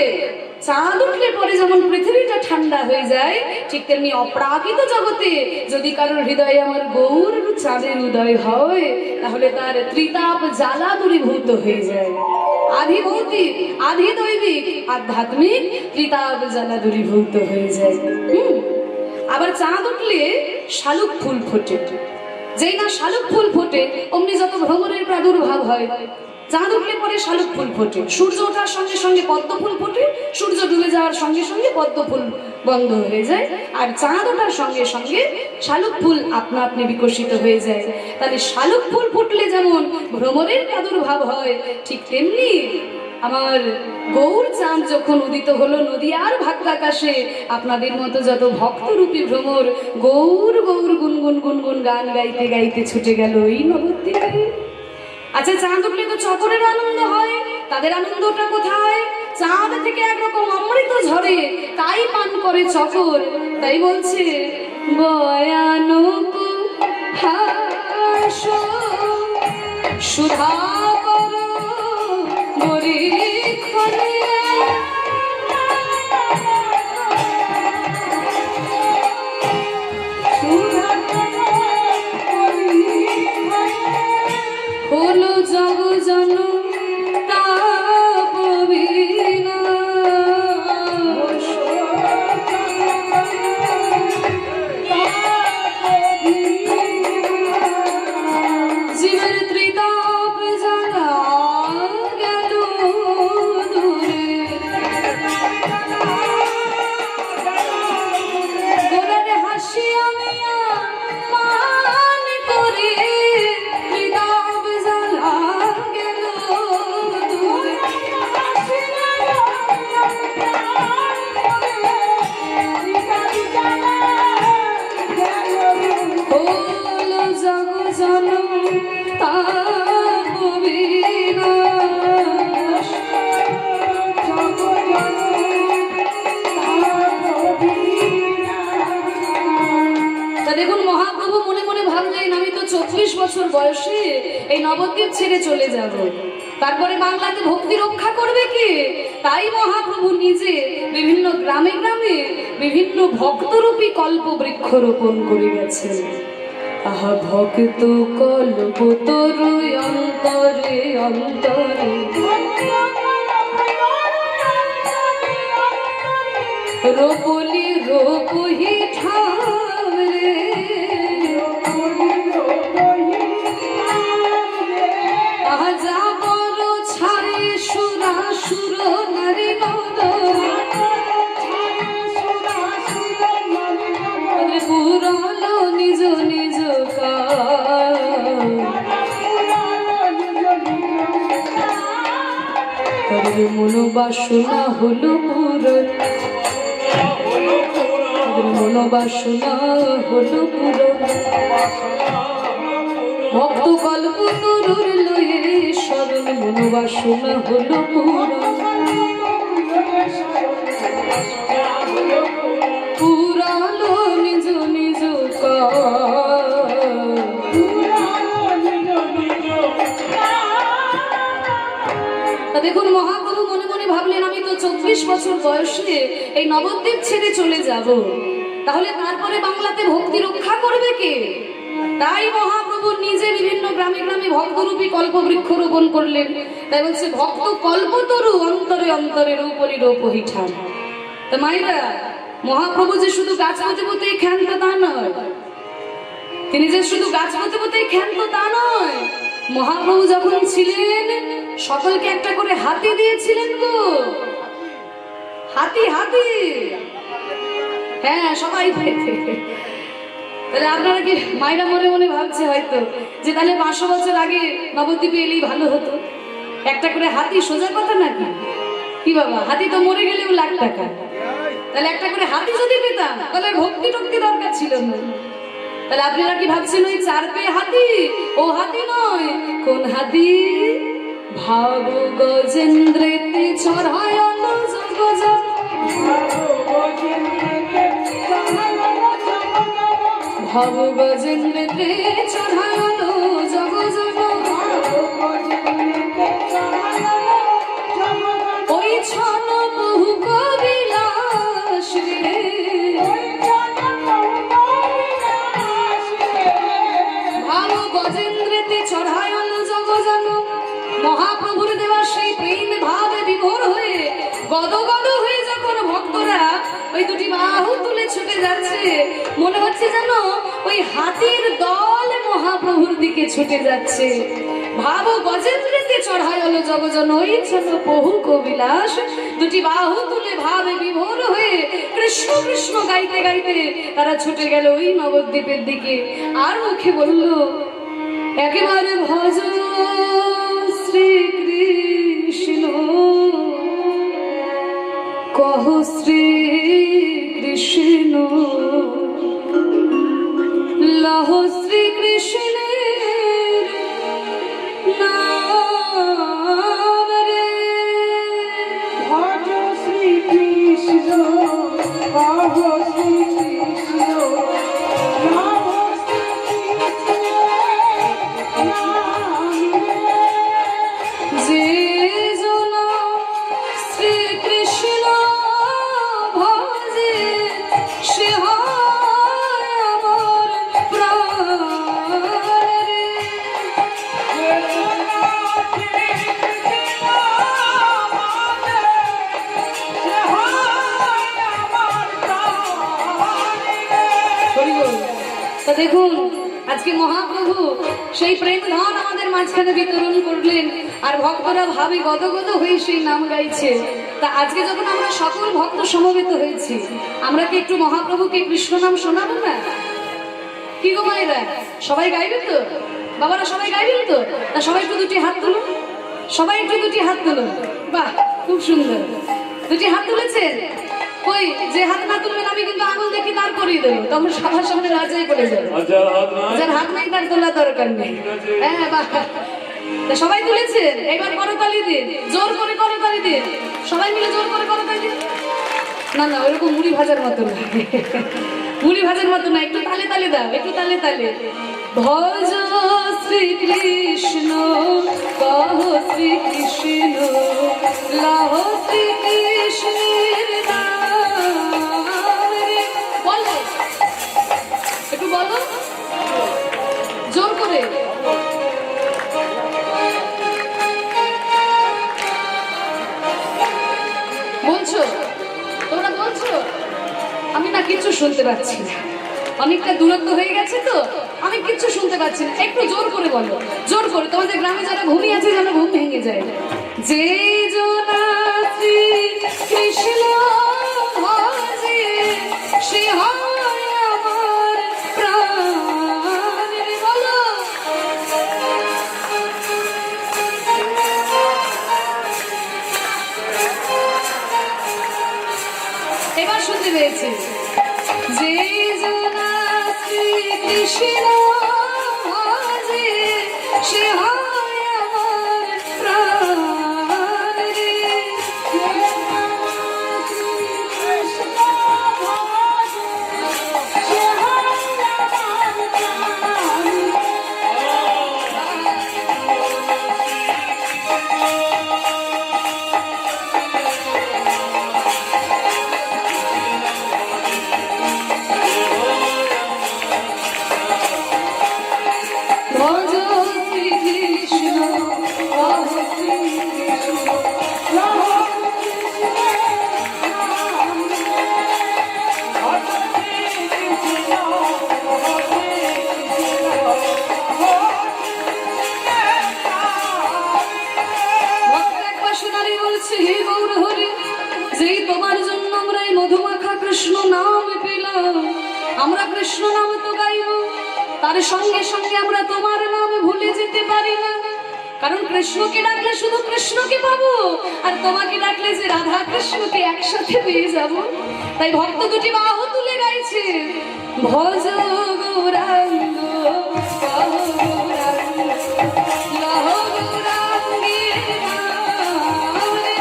চাঁদ উঠলে পরে যেমন পৃথিবীটা ঠান্ডা হয়ে যায়, ঠিক তেমনি অপ্রাকৃত জগতে যদি কারোর হৃদয়ে আমার গৌর চাঁদের উদয় হয়, তাহলে তার ত্রিতাপ জ্বালা দূরীভূত হয়ে যায়। আধি ভৌতিক, আধি দৈবিক, আধ্যাত্মিক ত্রিতাপ জ্বালা দূরীভূত হয়ে যায়। আবার চাঁদ উঠলে শালুক ফুল ফোটে, যেই না শালুক ফুল ফোটে অমনি যত ভ্রমরের প্রাদুর্ভাব হয়। চাঁদ উঠলে পরে শালুক ফুল ফোটে, সূর্য ওঠার সঙ্গে সঙ্গে পদ্ম ফুল ফোটে, সূর্য ডুবে যাওয়ার সঙ্গে সঙ্গে পদ্ম ফুল বন্ধ হয়ে যায়, আর চাঁদ ওঠার সঙ্গে সঙ্গে শালুক ফুল আপনা আপনি বিকশিত হয়ে যায়। তাহলে শালুক ফুল ফুটলে যেমন ভ্রমরের প্রাদুর্ভাব হয়, ঠিক তেমনি আমার গৌর চাঁদ যখন উদিত হলো নদীয়ার ভাগ্যাকাশে, আপনাদের মতো যত ভক্তরূপী ভ্রমর গৌর গৌর গুনগুন গুনগুন গান গাইতে গাইতে ছুটে গেল এই নবদ্বীপে। আচ্ছা, চাঁদ উঠলে তো চকরের আনন্দ হয়, তাদের আনন্দটা কোথায়? চাঁদ থেকে একরকম অমৃত ঝরে, তাই পান করে চকর। তাই বলছে বয়ানক হাস সুধা করো বরিক্ষণে, হলো জগ জন তাপ বিনাশ, জীবের ত্রিতাপ জ্বালা গেল দূরে, গোলার হাসি আমিয়া মান করে ত্রিতাপ জ্বালা গেল দূরে। হলো জগ জন তাপ বিনাশ, তা দেখুন মহাপ্রভু মনে মনে ভাবলেন আমি তো 24 বছর বয়সে এই নবদ্বীপ ছেড়ে চলে যাব, তারপরে বাংলাতে ভক্তি রক্ষা করবে কে? তাই মহাপ্রভু নিজে বিভিন্ন গ্রামে গ্রামে বিভিন্ন ভক্তরূপী কল্প বৃক্ষ রোপণ করে গেছেন। আহা ভক্ত কল্প তরু অন্তরে অন্তরে, রোপলি রোপহি ঠামরে, আহা যা বড় ছাড়ে সুরা সুর নারী নদ, পুরালো নিজ নিজ কার মনোবাসনা হলো পুরন, মনোবাসনা হলো পুরন, ভক্ত কল্প তরুর লয়ে শরণ, মনোবাসনা হলো পুরন, পুরালো নিজ নিজ দেখুন মহাপ্রভু মনে মনে ভাবলেন আমি তো 24 বছর বয়সে এই নবদ্বীপ ছেড়ে চলে যাব, তাহলে তারপরে বাংলাতে ভক্তি রক্ষা করবে কে? তাই মহাপ্রভু নিজে বিভিন্ন গ্রামে গ্রামে ভক্তরূপী কল্প বৃক্ষ রোপণ করলেন। তাই বলছে ভক্ত কল্পতরু অন্তরে অন্তরে রূপলি রূপহি ঠান। তা মায়েরা, মহাপ্রভু যে শুধু গাছ হতে হতেই ক্ষান্ত তা নয়, তিনি যে শুধু গাছ হতে হতেই ক্ষান্ত তা নয়, মহাপ্রভু যখন ছিলেন সকলকে একটা করে হাতি দিয়েছিলেন গো, হাতি হাতি, হ্যাঁ সবাই পেতে। তাহলে আপনারা কি মায়েরা মনে মনে ভাবছে হয়তো যে তাহলে 500 বছর আগে নবদ্বীপে এলেই ভালো হতো, একটা করে হাতি সোজা কথা নাকি? কি বাবা, হাতি তো মরে গেলেও লাখ টাকা, তাহলে একটা করে হাতি যদি পেতাম তাহলে ভক্তি টক্তি দরকার ছিল না। তাহলে আপনারা কি ভাবছেন ওই 4 পেয়ে হাতি? ও হাতি নয়, কোন হাতি? ভাব গজেন্দ্রেতে চড়ায়ন জগজন, ভাব গজেন্দ্রেতে চড়ায়ন জগজন, ওই ছন বহু কবিলাস রে, ভাব গজেন্দ্রেতে চড়ায়ন জগজন। মহাপ্রভুর দেওয়া সেই প্রেম ভাবে বিভোর হয়ে গদ গদ হয়ে যখন ভক্তরা ওই দুটি বাহু তুলে ছুটে যাচ্ছে, মনে হচ্ছে যেন ওই হাতির দল মহাপ্রভুর দিকে ছুটে যাচ্ছে। ভাব গজেন্দ্রেতে চড়ায় হলো জগজন, ওই ছোট বহু কবিলাস। দুটি বাহু তুলে ভাবে বিভোর হয়ে কৃষ্ণ কৃষ্ণ গাইতে গাইতে তারা ছুটে গেল ওই নবদ্বীপের দিকে। আর মুখে বলল একেবারে ভজ শ্রীকৃষ্ণ, কহ শ্রীকৃষ্ণ, লহ শ্রীকৃষ্ণের নাম রে, ভজ শ্রীকৃষ্ণ, কহ শ্রীকৃষ্ণ, নম শ্রীকৃষ্ণের নাম রে। যে জন শ্রীকৃষ্ণ ভজে সে হয় আমার প্রাণ রে, হরি বল। তা দেখুন আজকে মহাপ্রভু সেই প্রেম ধন আমাদের মাঝখানে বিতরণ করলেন, আর ভক্তরা ভাবে গদগদ হয়ে সেই নাম গাইছে। তা আজকে যখন আমরা সকল ভক্ত সমবেত হয়েছি, আমরা কি একটু মহাপ্রভুকে কৃষ্ণ নাম শোনাবো না? কি গো মায়েরা, সবাই গাইবেন তো? বাবারা সবাই গাইবেন তো? তা সবাই একটু দুটি হাত তুলুন, সবাই একটু দুটি হাত তুলুন। বাহ, খুব সুন্দর, দুটি হাত তুলেছেন। কই, যে হাত না তুলবেন আমি কিন্তু আঙুল দেখি দাঁড় করিয়ে দেবো, তখন সবার সামনে লজ্জায় পড়ে যাবে। যার হাত নাই তার তোলা দরকার নেই। হ্যাঁ বাহ, তা সবাই তুলেছেন, এবার করতালি দিন, জোর করে করতালি দিন, সবাই মিলে জোর করে করতালি দিন। না না, ওরকম মুড়ি ভাজার মতো না, মুড়ি ভাজার মতো না, একটু তালে তালে দাও, একটু তালে তালে। ভজ শ্রীকৃষ্ণ, কহ শ্রীকৃষ্ণ, লহ শ্রীকৃষ্ণের নাম রে। বলো, একটু বলো জোর করে। বলছো, তোমরা বলছো? আমি না কিচ্ছু শুনতে পাচ্ছি না, অনেকটা দূরত্ব হয়ে গেছে তো, আমি কিচ্ছু শুনতে পাচ্ছি না। একটু জোর করে বলো, জোর করে। তোমাদের গ্রামে যারা ঘুমিয়ে আছে যেন ঘুম ভেঙে যায়। যে জনা শ্রীকৃষ্ণ ভজে সে হয় আমার প্রাণ রে। বলো এবার শুনতে পেয়েছি। যে জনা শ্রীকৃষ্ণ ভজে সে হয় আমার প্রাণ রে, শ্রীকৃষ্ণ ভজে সে হয় আমার প্রাণ। ভজ শ্রীকৃষ্ণ তাহলে সঙ্গে সঙ্গে আমরা তোমার নাম ভুলে যেতে পারি না। কারণ কৃষ্ণকে ডাকলে শুধু কৃষ্ণকে পাবো, আর তোমাকে ডাকলে যে রাধা কৃষ্ণকে একসাথে পেয়ে যাব। তাই ভক্ত দুটি বাহু তুলে গাইছে, ভজ গৌরাঙ্গ কহ গৌরাঙ্গ লহ গৌরাঙ্গে নাম রে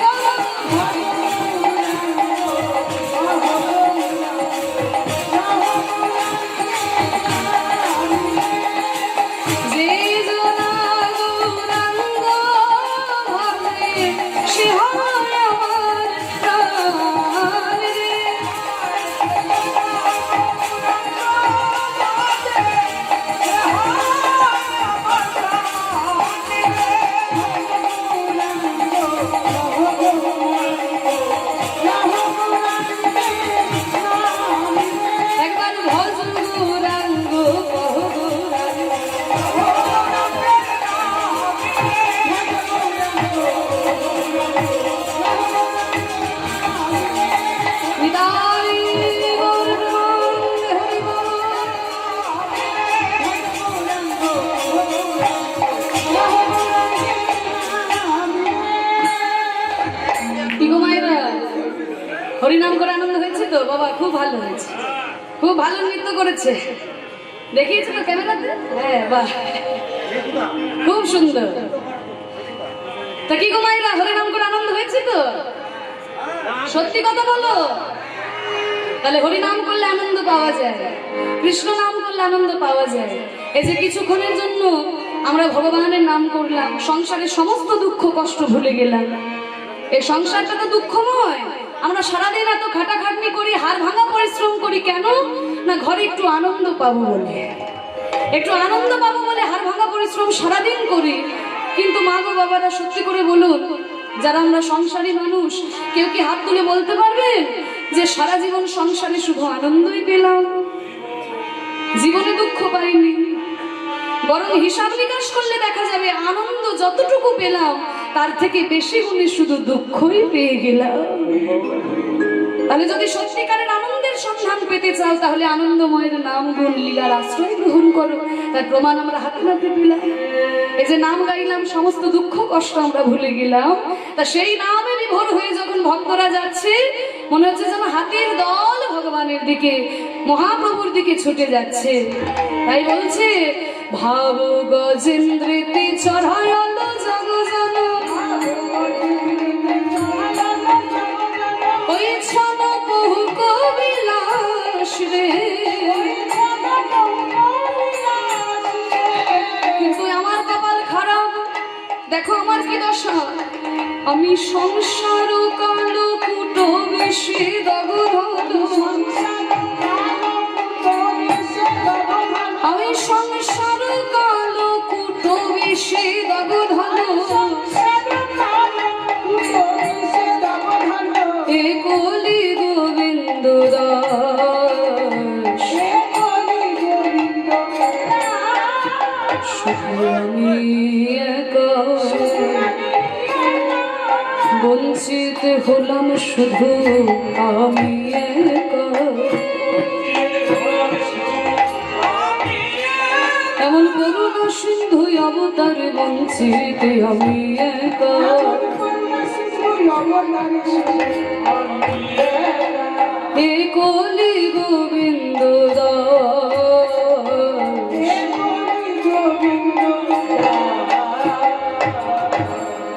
যে জনা গৌরাঙ্গ ভাবে সে হয় আমার প্রাণ রে। একবার ভজ গৌরাঙ্গ কহ গৌরাঙ্গ নিতাই গৌর হরি বল। কি গো মায়েরা, হরিনাম করে আনন্দ হয়েছে তো? বাবা খুব ভালো হয়েছে, খুব ভালো নৃত্য করেছে, দেখিয়েছে তো ক্যামেরাতে? হ্যাঁ বাহ, খুব সুন্দর। তা কি গো মায়েরা, হরিনাম করে আনন্দ হয়েছে তো? সত্যি কথা বলো। তাহলে হরিনাম করলে আনন্দ পাওয়া যায়, কৃষ্ণ নাম করলে আনন্দ পাওয়া যায়। এই যে কিছুক্ষণের জন্য আমরা ভগবানের নাম করলাম, সংসারের সমস্ত দুঃখ কষ্ট ভুলে গেলাম। এই সংসারটা তো দুঃখময়। আমরা সারাদিন এত খাটাখাটনি করি, হাড় ভাঙা পরিশ্রম করি, কেন না ঘরে একটু আনন্দ পাবো বলে। একটু আনন্দ পাবো বলে হাড় ভাঙা পরিশ্রম সারাদিন করি। কিন্তু মা গো বাবারা, সত্যি করে বলুন, যারা আমরা সংসারী মানুষ, কেউ কি হাত তুলে বলতে পারবেন যে সারা জীবন সংসারে শুধু আনন্দই পেলাম, জীবনে দুঃখ পাইনি? বরং হিসাব নিকাশ করলে দেখা যাবে আনন্দ যতটুকু পেলাম তার থেকে বেশি গুণে শুধু দুঃখই পেয়ে গেলাম। তাহলে যদি সত্যিকারের আনন্দের সন্ধান পেতে চাও, তাহলে আনন্দময়ের নাম গুণ লীলার আশ্রয় গ্রহণ করো। তার প্রমাণ আমরা হাতে হাতে পেলাম। এই যে নাম গাইলাম, সমস্ত দুঃখ কষ্ট আমরা ভুলে গেলাম। তা সেই নামে বিভোর হয়ে যখন ভক্তরা যাচ্ছে, মনে হচ্ছে যেন হাতির দল ভগবানের দিকে, মহাপ্রভুর দিকে ছুটে যাচ্ছে। তাই বলছে, ভাব গজেন্দ্রেতে চড়ায়ল জগজন ওই ছন বহু কবিলাস রে। কিন্তু আমার কপাল খারাপ, দেখো আমার কি দশা। আমি সংসার কালো কুটো বেশি দগধন, আমি সংসার কালো কুটো বেশি দগধন, এ কলি গোবিন্দ দাস শুধু আমি একা, বঞ্চিত হলাম শুধু আমি একা। এমন করুণা সিন্ধু অবতার, বঞ্চিত আমি একা। এ কলি গোবিন্দ দাস,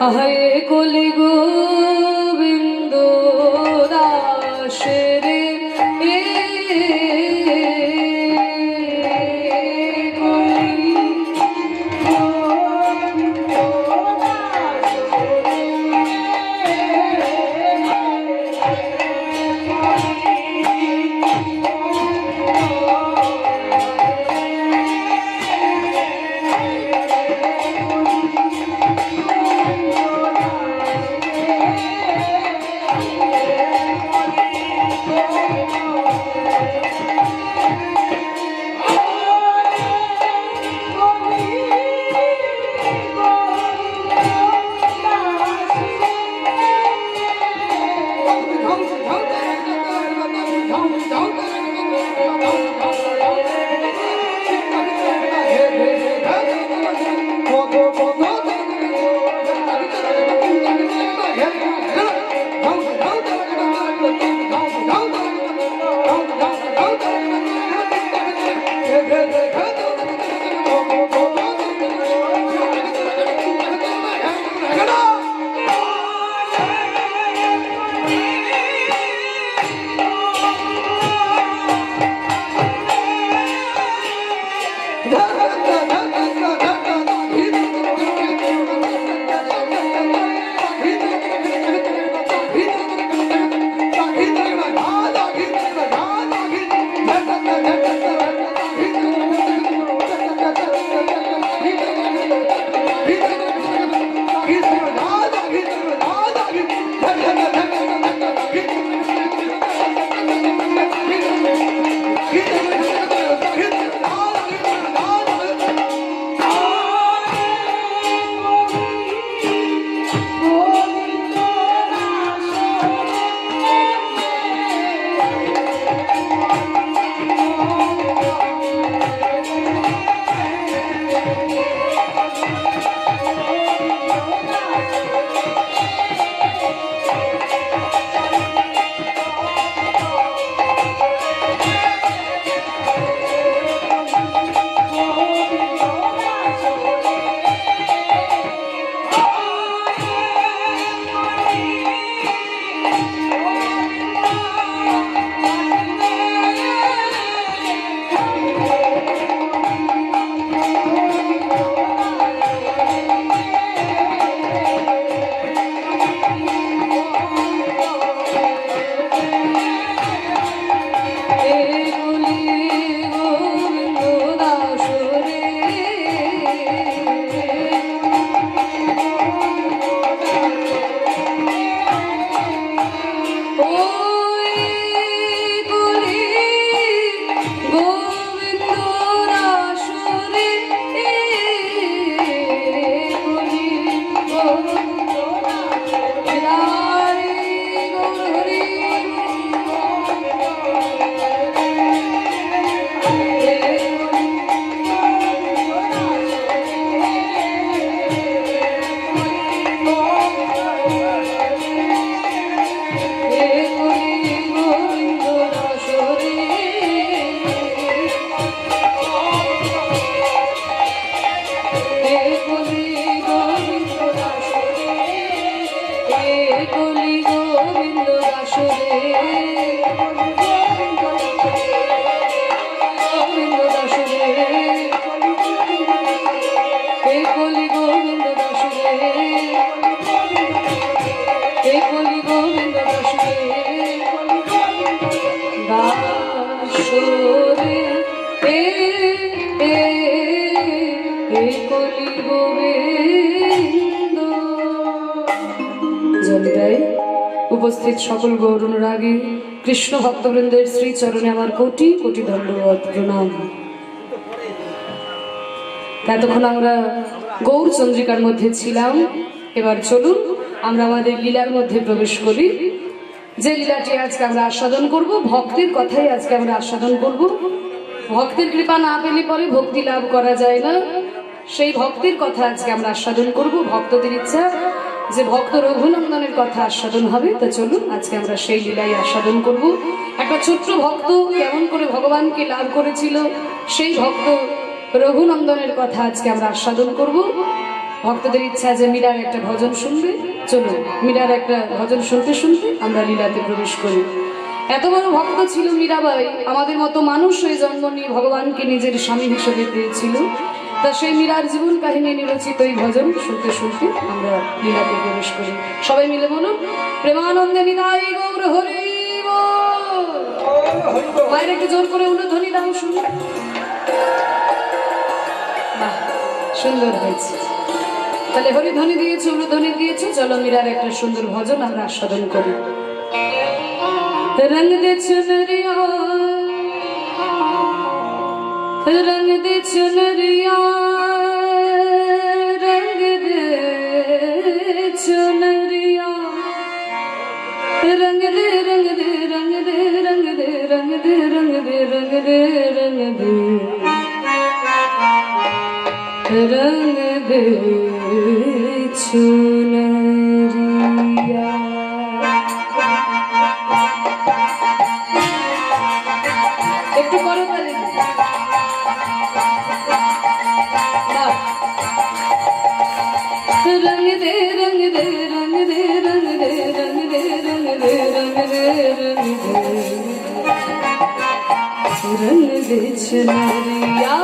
আহায় কলি গোবিন্দ দাস রে। কলি গোবিন্দ দাস রে, হে কলি গোবিন্দ দাস রে, দাস রে, হে কলি গোবিন্দ। জলিদাই উপস্থিত সকল গৌর অনুরাগী কৃষ্ণ ভক্তবৃন্দের শ্রীচরণে আমার কোটি কোটি ধন্যবাদ প্রণাম। এতক্ষণ আমরা গৌর চন্দ্রিকার মধ্যে ছিলাম, এবার চলুন আমরা আমাদের লীলার মধ্যে প্রবেশ করি। যে লীলাটি আজকে আমরা আস্বাদন করব, ভক্তের কথাই আজকে আমরা আস্বাদন করব। ভক্তের কৃপা না পেলে পরে ভক্তি লাভ করা যায় না, সেই ভক্তের কথা আজকে আমরা আস্বাদন করব। ভক্তদের ইচ্ছা যে ভক্ত রঘুনন্দনের কথা আস্বাদন হবে, তা চলুন আজকে আমরা সেই লীলাই আস্বাদন করব। একটা ছোট্ট ভক্ত কেমন করে ভগবানকে লাভ করেছিল, সেই ভক্ত রঘুনন্দনের কথা আজকে আমরা আস্বাদন করব। ভক্তদের ইচ্ছা যে মীরার একটা ভজন শুনবে, চলুন মীরার একটা ভজন শুনতে শুনতে আমরা লীলাতে প্রবেশ করি। এত বড় ভক্ত ছিল মীরাবাই, আমাদের মতো মানুষ হয়ে জন্ম নিয়ে ভগবানকে নিজের স্বামী হিসেবে পেয়েছিল। তা সেই মীরার জীবন কাহিনী নিরচিত এই ভজন শুনতে শুনতে আমরা লীলাতে প্রবেশ করি। সবাই মিলে বলুন, প্রেমানন্দে নিতাই গৌর হরি বল। মায়ের একটু জোর করে উলুধ্বনি দাও, শুনুন। বাহ, সুন্দর হয়েছে। তাহলে হরিধ্বনি দিয়েছে, উলুধ্বনি দিয়েছে, চলো মীরার একটা সুন্দর ভজন আমরা আস্বাদন করি। রঙ দে চুনরিয়া, রঙ দে চুনরিয়া, রঙ দে চুনরিয়া, রঙ দে রঙ দে রঙ দে রঙ দে রঙ দে রঙ দে রঙ দে রঙ দে রঙ দে চুনরিয়া। একটু করো তাহলে। রঙ দে রঙ দে রঙ দে রঙ দে রঙ দে রঙ দে রঙ দে রঙ দে চুনরিয়া,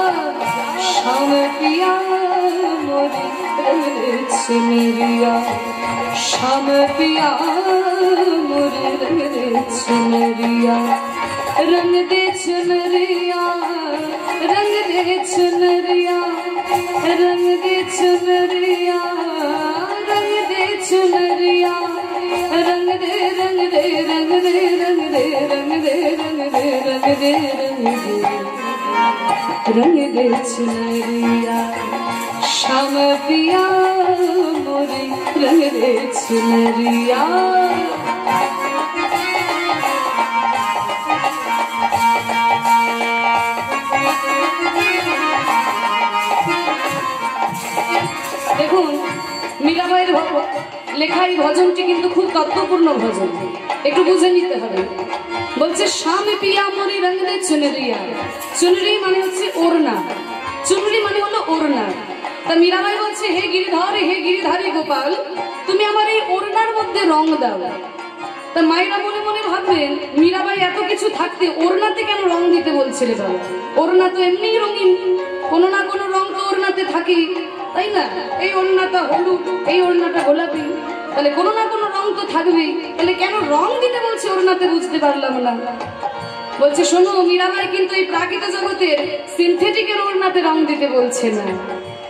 শ্যাম পিয়া মোরে রঙ দে চুনরিয়া, শ্যাম পিয়া মোরে রঙ দে চুনরিয়া, রঙ দে চুনরিয়া, রঙ দে চুনরিয়া, রঙ দে চুনরিয়া, রঙ দে চুনরিয়া, রঙ দে রঙ দে রঙ দে রঙ দে রঙ দে রঙ দে রঙ দে রঙ দে চুনরিয়া, শ্যাম পিয়া মোরে রঙ দে চুনরিয়া। দেখুন মীরাবাইয়ের লেখা এই ভজনটি কিন্তু খুব তত্ত্বপূর্ণ ভজন, একটু বুঝে নিতে হবে। বলছে শ্যাম পিয়া মোরে রঙ দে চুনরিয়া, চুনরি মানে হচ্ছে ওড়না, চুনরি মানে হলো ওড়না। তা মীরাবাই বলছে, হে গিরিধর, হে গিরিধারী গোপাল, তুমি আমার এই ওড়নার মধ্যে রং দাও। তা মায়েরা মনে মনে ভাববেন, মীরাবাই এত কিছু থাকতে ওড়নাতে কেন রং দিতে বলছিলে বাবা? ওড়না তো এমনিই রঙিন, কোনো না কোনো রং তো ওড়নাতে থাকেই, তাই না? এই ওড়নাটা হলুদ, এই ওড়নাটা গোলাপি, তাহলে কোনো না কোনো রং তো থাকবেই, তাহলে কেন রং দিতে বলছে ওড়নাতে বুঝতে পারলাম না। বলছে শোনো, মীরাবাই কিন্তু এই প্রাকৃত জগতের সিনথেটিকের ওড়নাতে রং দিতে বলছে না।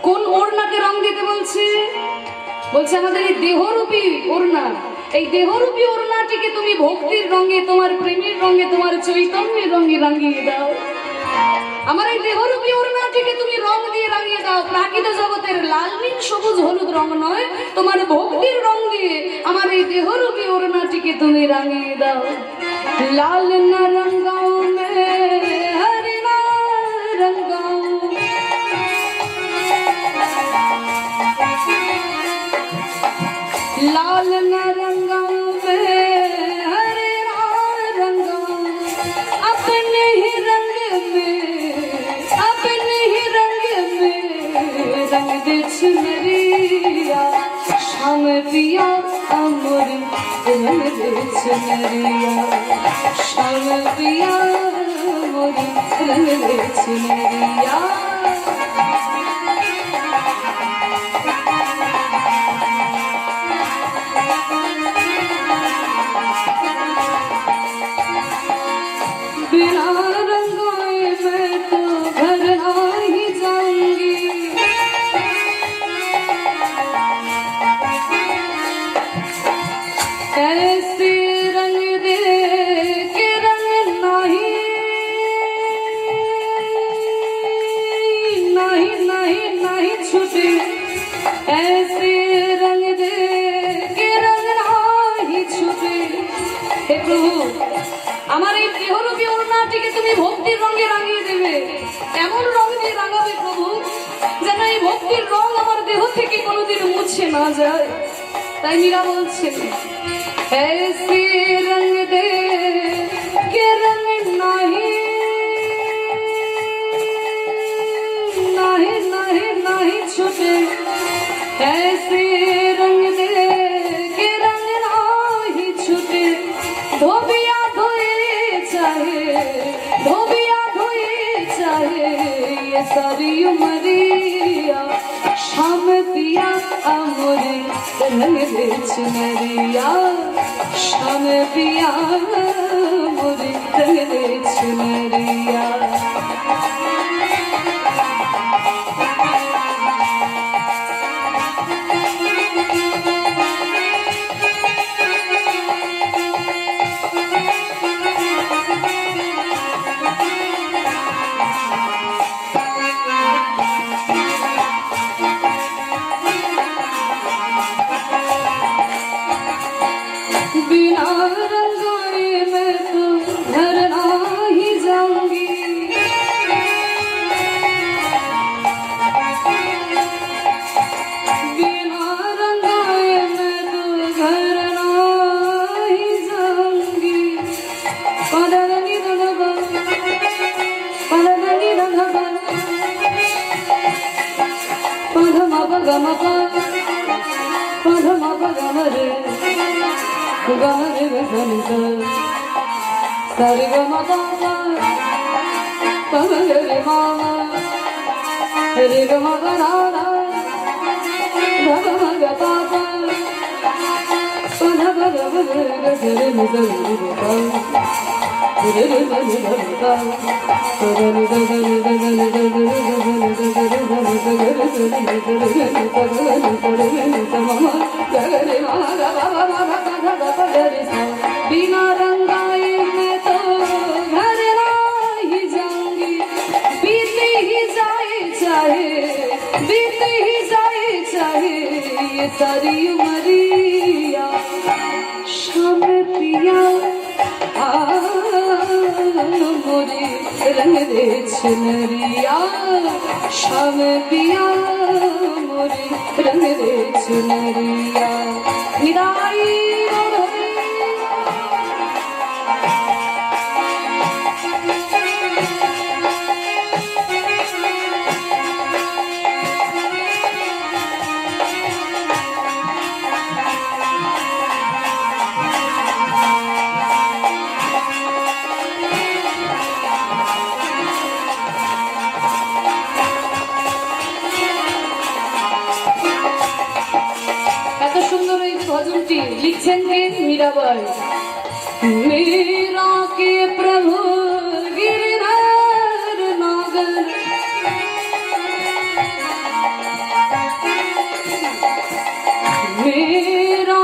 কোন ওড়নাতে রং দিতে বলছে? বলছে আমাদের এই দেহরূপী ওড়না, এই দেহরূপী ওড়নাটিকে তুমি ভক্তির রঙে, তোমার প্রেমের রঙে, তোমার চৈতন্যের রঙে রাঙিয়ে দাও। আমার এই দেহরূপী ওড়নাটিকে তুমি রং দিয়ে রাঙিয়ে দাও। প্রাকৃত জগতের লাল নীল সবুজ হলুদ রং নয়, তোমার ভক্তির রং দিয়ে আমার এই দেহরূপী ওড়নাটিকে তুমি রাঙিয়ে দাও। লাল না রঙ্গাও মে হরি না রঙ্গাও, लाल न रंगाओ में हरे रंगाओ, अपने ही रंग में, अपने ही रंग में रंग दे चुनरिया, श्याम पिया अमर रंग दे चुनरिया, श्याम पिया अमर रंग दे चुनरिया। छूटे ऐसे रंग दे के रंग नाही छूटे। হে প্রভু, আমার এই দেহরূপী ওড়নাটিকে তুমি ভক্তির রঙে রাঙিয়ে দেবে, এমন রং দিয়ে রাঙাবে প্রভু যেন এই ভক্তির রং আমার দেহ থেকে কোনোদিন মুছে না যায়। তাই মীরা বলছেন, ऐसे रंग दे के रंग नाही नाही नाही नाही छूटे, ऐसे रंग दे के रंग नाही छूटे। धोबिया धोए चाहे, धोबिया धोए चाहे ये सारी उमरिया, शाम पिया अमरे रंग दे चुनरिया, शाम पिया अमरे रंग दे चुनरिया। बिना रंगाए मैं तो घर नहीं जाऊंगी, बिना रंगाए मैं तो घर नहीं जाऊंगी। पदनी रंगबा, पदनी रंगबा, पधमा पगमपा, पधमा पगमरे गमरे गमरे सारे गमा पापा पगरे मामा रे गमा बनाना भगमा ग पापा पधा भग भग गरे मुगरे बता रे रे रे बता गरे गरे गरे गरे गरे बिना रंगाए मैं तो घर नहीं जाऊंगी। बीते ही जाए चाहे, बीते ही जाए चाहे ये सारी उमरिया, शाम पिया मोरे रंग दे चुनरिया, शाम पिया मोरे रंग दे चुनरिया। विदाई ভজনটি লিখছেন কে? মীরাবাই। मीरा के प्रभु गिरधर नागर, मेरा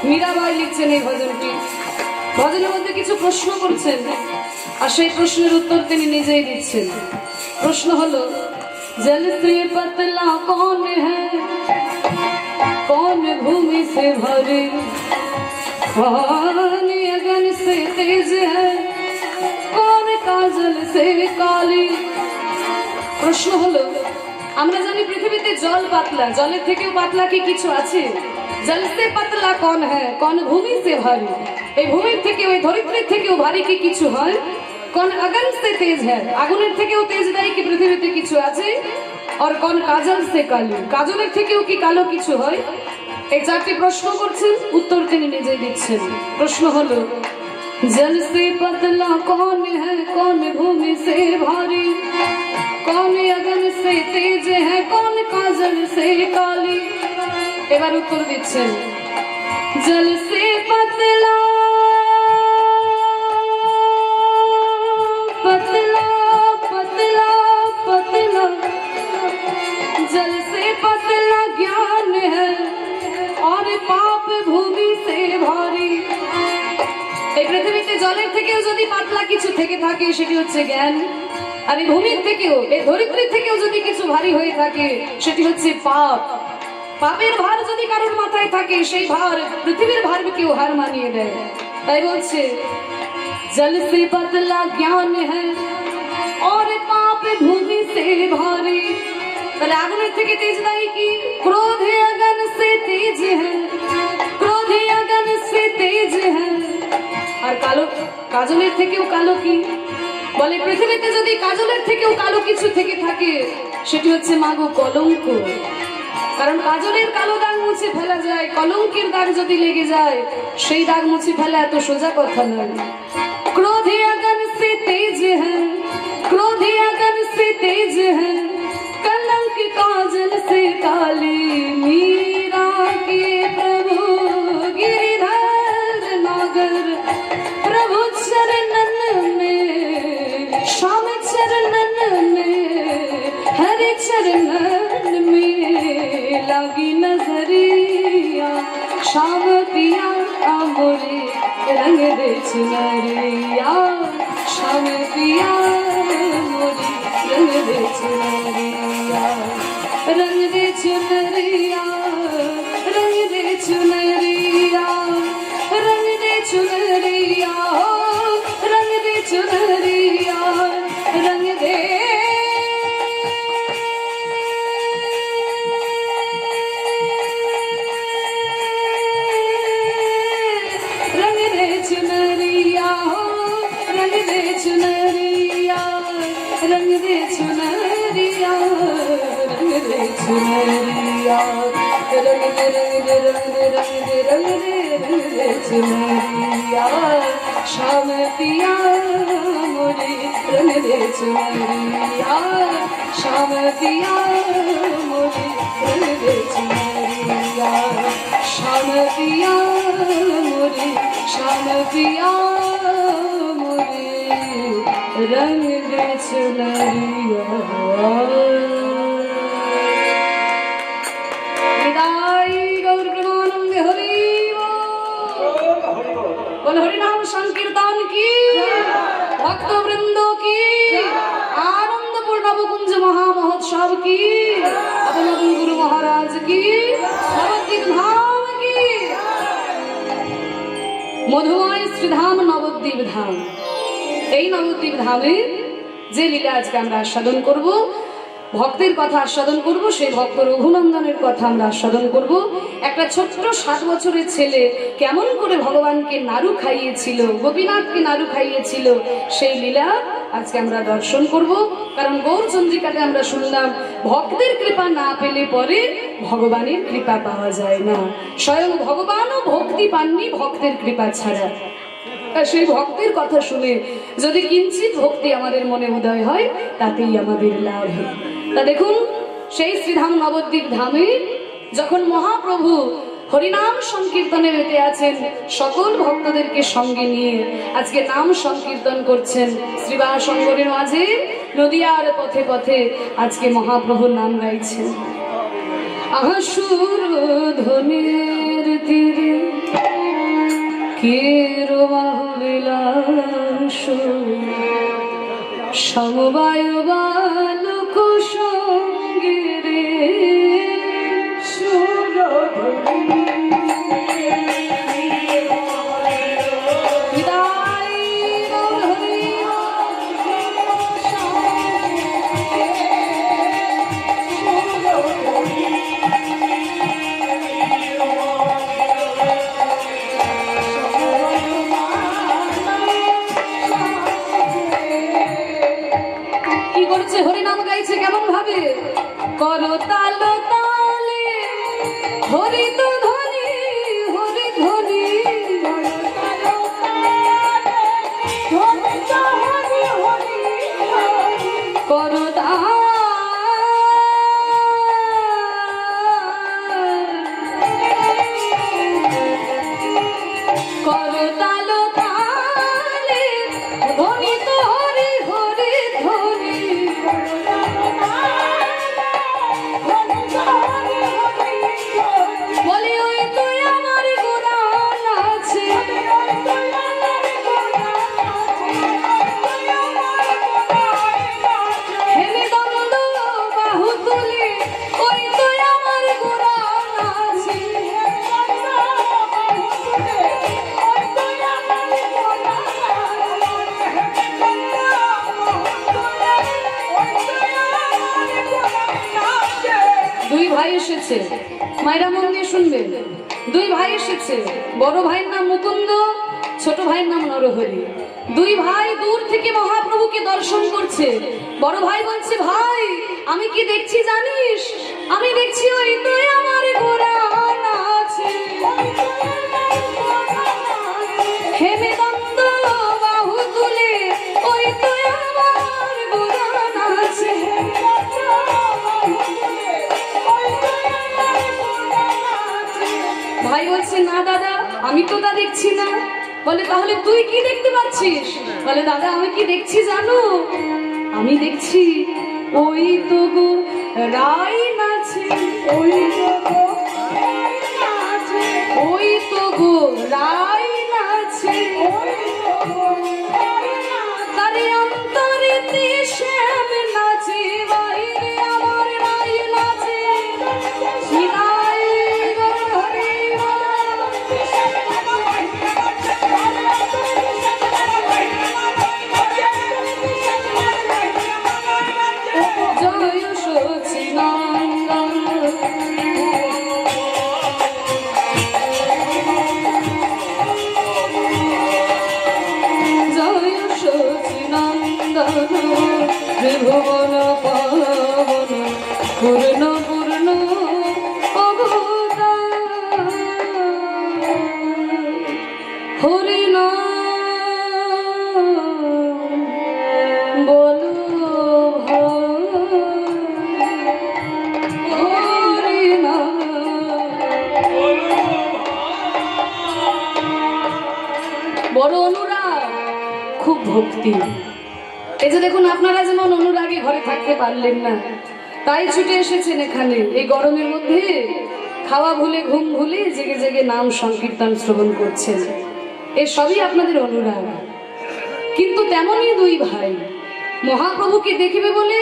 মীরাবাই লিখছেন এই ভজনটি। ভজনের মধ্যে কিছু প্রশ্ন করছেন আর সেই প্রশ্নের উত্তর তিনি নিজেই দিচ্ছেন। प्रश्न हलो, जल से पतला कौन है, कौन भूमि से भरे, कौन अगन से तेज है, कौन काजल से काली। प्रश्न हलो, আমরা জানি পৃথিবীতে জল পাতলা, জলের থেকেও পাতলা কি কিছু আছে? জল সে পাতলা কোন হ্যায়, কোন ভূমি সে ভারী, এই ভূমির থেকে ওই ধরিত্রীর থেকেও ভারী কি কিছু হয়? कौन अगन से तेज है, আগুনের থেকেও তেজদায়ী কি পৃথিবীতে কিছু আছে? और कौन काजल से काली, কাজলের থেকেও কি কালো কিছু হয়? এই চারটি প্রশ্ন করছেন, উত্তর তিনি নিজেই দিচ্ছেন। প্রশ্ন হলো, जल से पतला कौन है, कौन भूमि से भारी, कौन अगन से तेज है, कौन काजल से काली। এবার উত্তর দিচ্ছেন, जल से पतला पतला पतला पतला, जल से पतला ज्ञान है और पाप भूमि से भारी। এই পৃথিবীতে জল জলের থেকেও যদি পাতলা কিছু থেকে থাকে সেটি হচ্ছে জ্ঞান, আর এই ভূমির থেকেও, এই ধরিত্রীর থেকেও যদি কিছু ভারী হয়ে থাকে সেটি হচ্ছে পাপ। পাপের ভার যদি কারোর মাথায় থাকে সেই ভার পৃথিবীর ভারকে কেউ হার মানিয়ে দেয়। তাই বলছে জল সে পতলা জ্ঞান হ্যায় और पाप भूमि से भारी। তাহলে আগুনের থেকে তেজ নাই কি? ক্রোধে আগুন সে তেজ হ্যায়, ক্রোধে আগুন সে তেজ হ্যায়। আর কালো, কাজলের থেকেও কালো কি? বলে পৃথিবীতে যদি কাজলের থেকেও কালো কিছু থেকে থাকে সেটি হচ্ছে মাগো কলঙ্ক। কারণ কাজলের কালো দাগ মুছে ফেলা যায়, কলঙ্কের দাগ যদি লেগে যায় সেই দাগ মুছে ফেলা এত সোজা কথা নয়। ক্রোধে আগুন সে তেজ হ্যায়, क्रोधे अगन से तेज है, कलंक काजल से काली। मीरा के प्रभु गिरिधर नागर, प्रभु चरणन में, श्याम चरणन में, हरे चरणन में लगी नजरिया। श्याम पिया मोरे रंग दे चुनरिया, श्याम पिया रंग दे चुनरिया, रंग दे चुनरिया, रंग दे चुनरिया, रंग दे चुनरिया, रंग दे चुनरिया, रंग दे चुनरिया, रंग दे चुनरिया, रंग दे चुनरिया, रंग दे चुनरिया, रंग दे रंग दे रंग दे रंग दे रंग दे रंग दे चुनरिया। श्याम पिया मोरे रंग दे चुनरिया, श्याम पिया मोरे रंग दे चुनरिया, श्याम पिया मोरे, श्याम पिया मोरे रंग दे चुनरिया। विदाई गौर प्रेमानंद हरि बोल, हरि नाम संकीर्तन की, भक्त वृंदों की, आनंदपूर्ण नवकुंज महामहोत्सव की, अपना गुरु महाराज की, नवद्वीप धाम की, মধুময় শ্রীধাম নবদ্বীপ ধাম। এই নবদ্বীপ ধামে যে লীলা আজকে আমরা আস্বাদন করব, ভক্তের কথা আস্বাদন করব, সেই ভক্ত রঘুনন্দনের কথা আমরা আস্বাদন করব। একটা ছোট্ট 7 বছরের ছেলে কেমন করে ভগবানকে নাড়ু খাইয়েছিল, গোপীনাথকে নাড়ু খাইয়েছিল, সেই লীলা আজকে আমরা দর্শন করব। কারণ গৌরচন্দ্রিকাতে আমরা শুনলাম ভক্তের কৃপা না পেলে পরে ভগবানের কৃপা পাওয়া যায় না। স্বয়ং ভগবানও ভক্তি পাননি ভক্তের কৃপা ছাড়া। সেই ভক্তের কথা শুনে যদি কিঞ্চিত ভক্তি আমাদের মনে উদয় হয় তাতেই আমাদের লাভ। তা দেখুন, সেই শ্রীধাম নবদ্বীপ ধামে যখন মহাপ্রভু হরিনাম সংকীর্তনে মেতে আছেন, সকল ভক্তদেরকে সঙ্গে নিয়ে আজকে নাম সংকীর্তন করছেন শ্রীবাসঙ্গরের মাঝে, নদিয়ার পথে পথে আজকে মহাপ্রভুর নাম গাইছেন। আহাসুর ধ্বনির তীরে কে রোবিলাস, সমবায় বালক সঙ্গে রে হরিনাম গাইছে কেমন ভাবে, করো তাল তালে হরি তো ধ্বনি, হরি ধ্বনি, করো করো তাল তালে ধ্বনি তো হরি, হরি ধ্বনি, বলিও ভাই এসেছে, মায়েরা মন দিয়ে শুনবেন। দুই ভাই এসেছে, বড় ভাইয়ের নাম মুকুন্দ, ছোট ভাইয়ের নাম নরহরি। দুই ভাই দূর থেকে মহাপ্রভুকে দর্শন করছে। বড় ভাই বলছে, ভাই আমি কি দেখছি জানিস? আমি দেখছি ওই তুই আমার ঘোড়া নাচে, হেমে দন্ত বাহু তুলে ওই তুই আমার ঘোড়া নাচে। ভাই বলছে, না দাদা আমি তো তা দেখছি না। বলে, তাহলে তুই কি দেখতে পাচ্ছিস? বলে, দাদা আমি কি দেখছি জানো? আমি দেখছি ওই তো গো রাই নাচে, ওই তো গো রাই নাচে, ওই তো গো রাই নাচে, তারে অন্তরে শ্যাম নাচে, বাইরে আমার রাই নাচে। নিতাই গৌর হরি জয় সচিদানন্দ, জয় সচিদানন্দ, ত্রিভুবন পাবন পূর্ণ পূর্ণ অবতার, হরি নাম বলো হরি নাম। বড় অনুরাগ, খুব ভক্তি। এই যে দেখুন, আপনারা যেমন অনুরাগে ঘরে থাকতে পারলেন না, তাই ছুটে এসেছেন এখানে এই গরমের মধ্যে, খাওয়া ভুলে ঘুম ভুলে জেগে জেগে নাম সংকীর্তন শ্রবণ করছেন। এই সবই আপনাদের অনুরাগ। কিন্তু তেমনই দুই ভাই মহাপ্রভুকে দেখবে বলে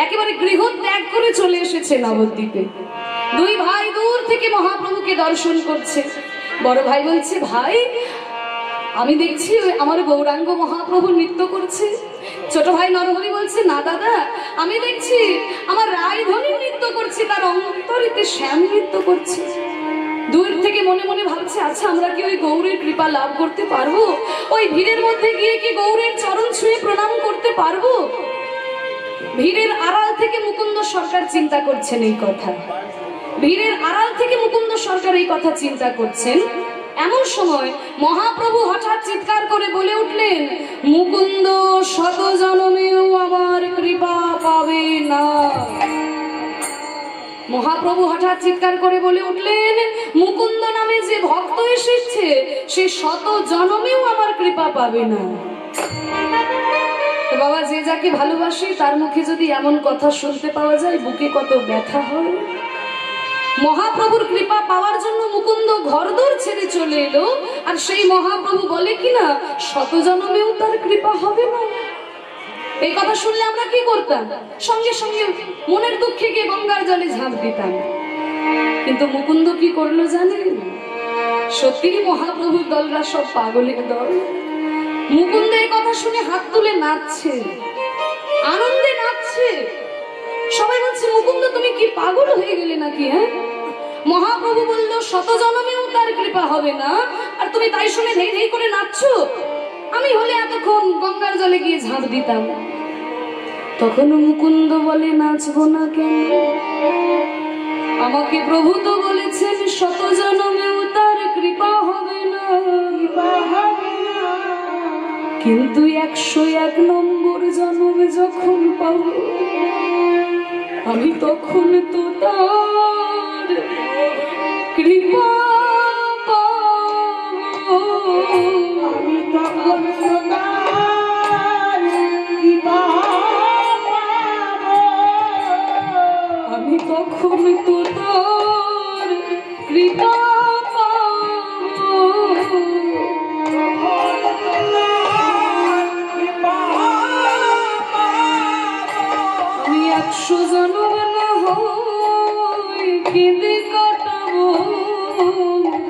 একেবারে গৃহ ত্যাগ করে চলে এসেছে নবদ্বীপে। দুই ভাই দূর থেকে মহাপ্রভুকে দর্শন করছে। বড় ভাই বলছে, ভাই আমি দেখছি আমার গৌরাঙ্গ মহাপ্রভু নৃত্য করছে। ছোট ভাই নরহরি বলছে, না দাদা আমি দেখছি আমার রায়ধনী নৃত্য করছে, তার অন্তরেতে শ্যাম নৃত্য করছে। দূর থেকে মনে মনে ভাবছে, আচ্ছা আমরা কি ওই গৌরের কৃপা লাভ করতে পারবো? ওই ভিড়ের মধ্যে গিয়ে কি গৌরের চরণ ছুঁয়ে প্রণাম করতে পারবো? ভিড়ের আড়াল থেকে মুকুন্দ সরকার চিন্তা করছেন এই কথা। ভিড়ের আড়াল থেকে মুকুন্দ সরকার এই কথা চিন্তা করছেন। এমন সময় মহাপ্রভু হঠাৎ চিৎকার করে বলে উঠলেন, মুকুন্দ শত জনমেও আমার কৃপা পাবে না। মহাপ্রভু হঠাৎ চিৎকার করে বলে উঠলেন, মুকুন্দ নামে যে ভক্ত এসেছে সে শত জনমেও আমার কৃপা পাবে না। তো বাবা, যে যাকে ভালোবাসে তার মুখে যদি এমন কথা শুনতে পাওয়া যায়, বুকে কত ব্যথা হয়। মহাপ্রভুর কৃপা পাওয়ার জন্য মুকুন্দ ঘরদোর ছেড়ে চলে এলো, আর সেই মহাপ্রভু বলে কিনা শত জনমেও তার কৃপা হবে না। এই কথা শুনলে আমরা কি করতাম? সঙ্গে সঙ্গে মনের দুঃখে গিয়ে গঙ্গার জলে ঝাঁপ দিতাম। কিন্তু মুকুন্দ কি করলো জানেন? সত্যি মহাপ্রভুর দলরা সব পাগলের দল। মুকুন্দ এই কথা শুনে হাত তুলে নাচছে, আনন্দে নাচছে। সবাই বলছে, মুকুন্দ তুমি কি পাগল হয়ে গেলে নাকি? হ্যাঁ, মহাপ্রভু বলল শত জনমেও তার কৃপা হবে না, আর তুমি তাই শুনে ধেই ধেই করে নাচছো। আমি হলে এতক্ষণ গঙ্গার জলে গিয়ে ঝাঁপ দিতাম। তখন মুকুন্দ বলে, নাচবো না কেন? আমাকে প্রভু তো বলেছেন শত জনমেও তার কৃপা হবে না, কিন্তু 101 নম্বর জন্ম যখন পাবো আমি তখন তো তার কৃপা পাবো। আমি তখন তো তার কৃপা পাবো, আমি তখন তো তার কৃপা পাবো। আমি 100 জনম না হই কেঁদে কাটাবো,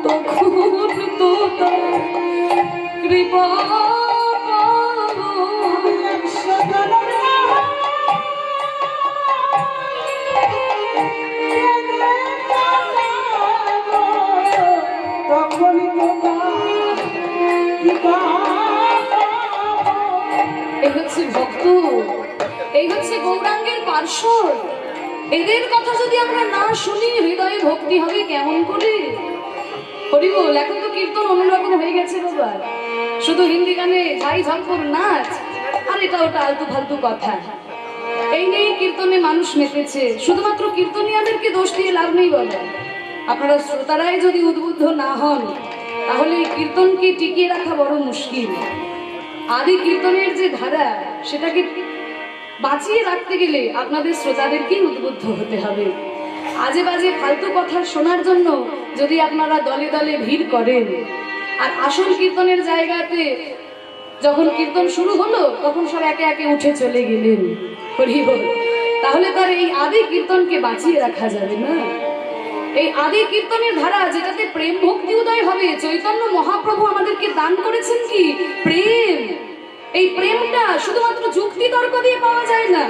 তখন তো তার কৃপা পাবো। এই হচ্ছে ভক্ত, এই হচ্ছে গৌরাঙ্গের পার্শ্বদ। এদের কথা যদি আমরা না শুনি, হৃদয়ে ভক্তি হবে কেমন করে? হরি বল। এখন তো কীর্তন অন্যরকম হয়ে গেছে বাবা, শুধু হিন্দি গানে ঝাই ঝাম্পুর নাচ আর এটা ওটা আলতু ফালতু কথা, এই নিয়েই কীর্তনে মানুষ মেতেছে। শুধুমাত্র কীর্তনিয়াদেরকে দোষ দিয়ে লাভ নেই বাবা। আপনারা শ্রোতারাই যদি উদ্বুদ্ধ না হন, তাহলে এই কীর্তনকে টিকিয়ে রাখা বড় মুশকিল। আদি কীর্তনের যে ধারা, সেটাকে বাঁচিয়ে রাখতে গেলে আপনাদের শ্রোতাদেরকেই উদ্বুদ্ধ হতে হবে। আজে বাজে ফালতু কথা শোনার জন্য যদি আপনারা দলে দলে ভিড় করেন, আর আসল কীর্তনের জায়গাতে যখন কীর্তন শুরু হলো তখন সব একে একে উঠে চলে গেলেন, হরি বল, তাহলে তার এই আদি কীর্তনকে বাঁচিয়ে রাখা যাবে না। এই আদি কীর্তনের ধারা, যেটাতে প্রেম ভক্তি উদয় হবে, চৈতন্য মহাপ্রভু আমাদেরকে দান করেছেন কি? প্রেম। এই প্রেমটা শুধুমাত্র যুক্তি তর্ক দিয়ে পাওয়া যায় না,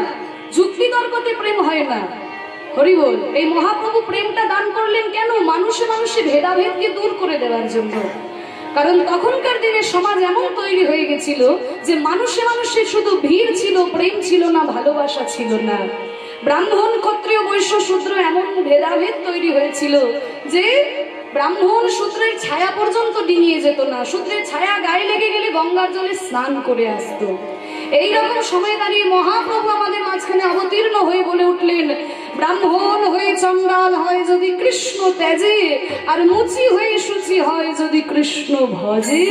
যুক্তি তর্কতে প্রেম হয় না, হরি বল। এই মহাপ্রভু প্রেমটা দান করলেন কেন? মানুষে মানুষে ভেদাভেদকে দূর করে দেওয়ার জন্য। কারণ তখনকার দিনে সমাজ এমন তৈরি হয়ে গেছিল যে মানুষে মানুষে শুধু ভিড় ছিল, প্রেম ছিল না, ভালোবাসা ছিল না। ব্রাহ্মণ ক্ষত্রিয় বৈশ্য শূদ্র এমন ভেদাভেদ তৈরি হয়েছিল যে ব্রাহ্মণ শূদ্রের ছায়া পর্যন্ত ডিঙিয়ে যেত না, শূদ্রের ছায়া গায়ে লেগে গেলে গঙ্গার জলে স্নান করে আসতো। এইরকম সময় দাঁড়িয়ে মহাপ্রভু আমাদের মাঝখানে অবতীর্ণ হয়ে বলে উঠলেন, ব্রাহ্মণ হয়ে চণ্ডাল হয় যদি কৃষ্ণ তেজে, আর মুচি হয়ে শুচি হয় যদি কৃষ্ণ ভজে।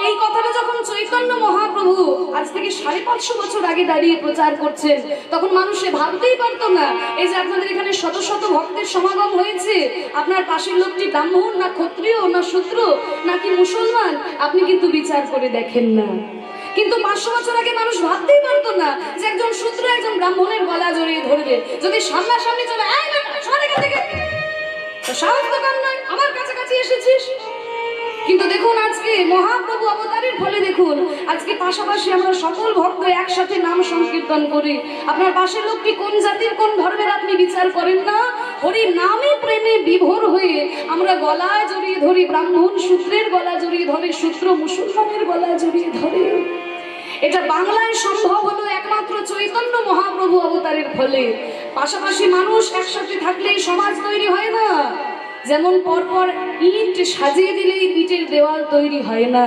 এই কথাটা যখন চৈতন্য মহাপ্রভু আজ থেকে 550 বছর আগে দাঁড়িয়ে প্রচার করছেন, তখন মানুষে ভাবতেই পারতো না এই যে আপনাদের এখানে শত শত ভক্তের সমাগম হয়েছে, আপনার পাশের লোকটি ব্রাহ্মণ না ক্ষত্রিয় না শূদ্র নাকি মুসলমান, আপনি কিন্তু বিচার করে দেখেন না। কিন্তু 500 বছর আগে মানুষ ভাবতেই পারতো না যে একজন শূদ্র একজন ব্রাহ্মণের গলা জড়িয়ে ধরবে, যদি সামনাসামনি চলে সাহস তো কম নয়, আমার কাছাকাছি এসেছিস। কিন্তু দেখুন আজকে মহাপ্রভু অবতারের ফলে দেখুন আজকে পাশাপাশি আমরা সকল ভক্ত একসাথে নাম সংকীর্তন করি। আপনার পাশের লোকটি কোন জাতির কোন ধর্মের আপনি বিচার করেন না, হরি নামে প্রেমে বিভোর হয়ে আমরা গলায় জড়িয়ে ধরি, ব্রাহ্মণ শূদ্রের গলা জড়িয়ে ধরে, শূদ্র মুসলমানের গলা জড়িয়ে ধরে। এটা বাংলায় সম্ভব হলো একমাত্র চৈতন্য মহাপ্রভু অবতারের ফলে। পাশাপাশি মানুষ একসাথে থাকলেই সমাজ তৈরি হয় না। যেমন পরপর ইট সাজিয়ে দিলেই ইটের দেওয়াল তৈরি হয় না,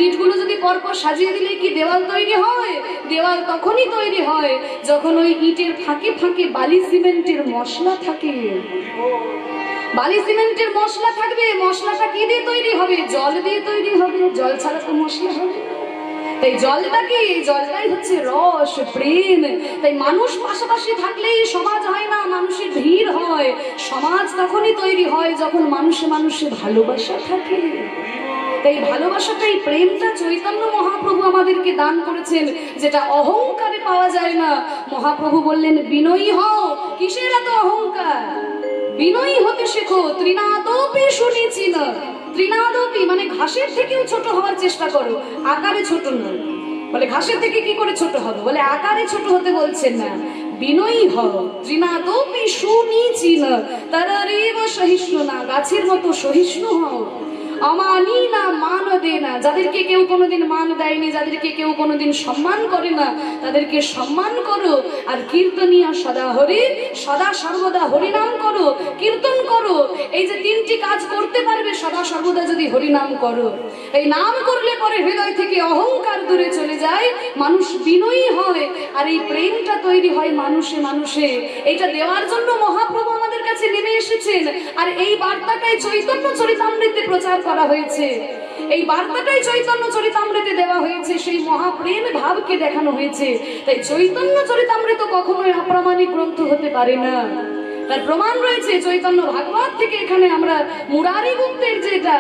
ইটগুলো যদি পরপর সাজিয়ে দিলে কি দেওয়াল তৈরি হয়? দেওয়াল তখনই তৈরি হয় যখন ওই ইটের ফাঁকে ফাঁকে বালি সিমেন্টের মশলা থাকে। বালি সিমেন্টের মশলা থাকবে, মশলাটা কি দিয়ে তৈরি হবে? জল দিয়ে তৈরি হবে, জল ছাড়া তো মশলা হবে। তাই জলটা কি? জলটাই হচ্ছে রস, প্রেম। তাই মানুষ পাশাপাশি থাকলেই সমাজ হয় না, মানুষের ভিড় হয়। সমাজ তখনই তৈরি হয় যখন মানুষে মানুষে ভালোবাসা থাকে। তাই ভালোবাসাটা, এই প্রেমটা চৈতন্য মহাপ্রভু আমাদেরকে দান করেছেন, যেটা অহংকারে পাওয়া যায় না। মহাপ্রভু বললেন বিনয়ী হও। কিসের এত অহংকার? বিনয়ী হতে শেখো। তৃণাদপি শুনেছি না, তৃণাদপি মানে ঘাসের থেকেও ছোট হওয়ার চেষ্টা করো, আকারে ছোট নয়। বলে ঘাসের থেকে কি করে ছোট হবে? বলে আকারে ছোট হতে বলছেন না, বিনয়ী হও। তৃণাদপি শুনেছি না তারারেব সহিষ্ণু না, গাছের মতো সহিষ্ণু হও। অমানি না মান দে না, যাদেরকে কেউ কোনোদিন মান দেয়নি, যাদেরকে কেউ কোনোদিন সম্মান করে না, তাদেরকে সম্মান করো। আর কীর্তনীয় সদা হরি, সদা সর্বদা হরিনাম করো, কীর্তন করো। এই যে 3টি কাজ করতে পারবে সদা সর্বদা যদি হরিনাম করো। এই নাম করলে পরে হৃদয় থেকে অহংকার দূরে চলে যায়, মানুষ বিনয়ী হয়, আর এই প্রেমটা তৈরি হয় মানুষে মানুষে। এটা দেওয়ার জন্য মহাপ্রভু আমাদের কাছে নেমে এসেছেন। আর এই বার্তাটাই চৈতন্য চরিতামৃতে প্রচার করা হয়েছে, এই বার্তাটাই চৈতন্য চরিতামৃতে দেওয়া হয়েছে, সেই মহাপ্রেম ভাবকে দেখানো হয়েছে। তাই চৈতন্য চরিতামৃত কখনোই অপ্রামাণিক গ্রন্থ হতে পারে না। তার প্রমাণ রয়েছে চৈতন্য ভাগবত থেকে। এখানে আমরা মুরারি গুপ্তের যেটা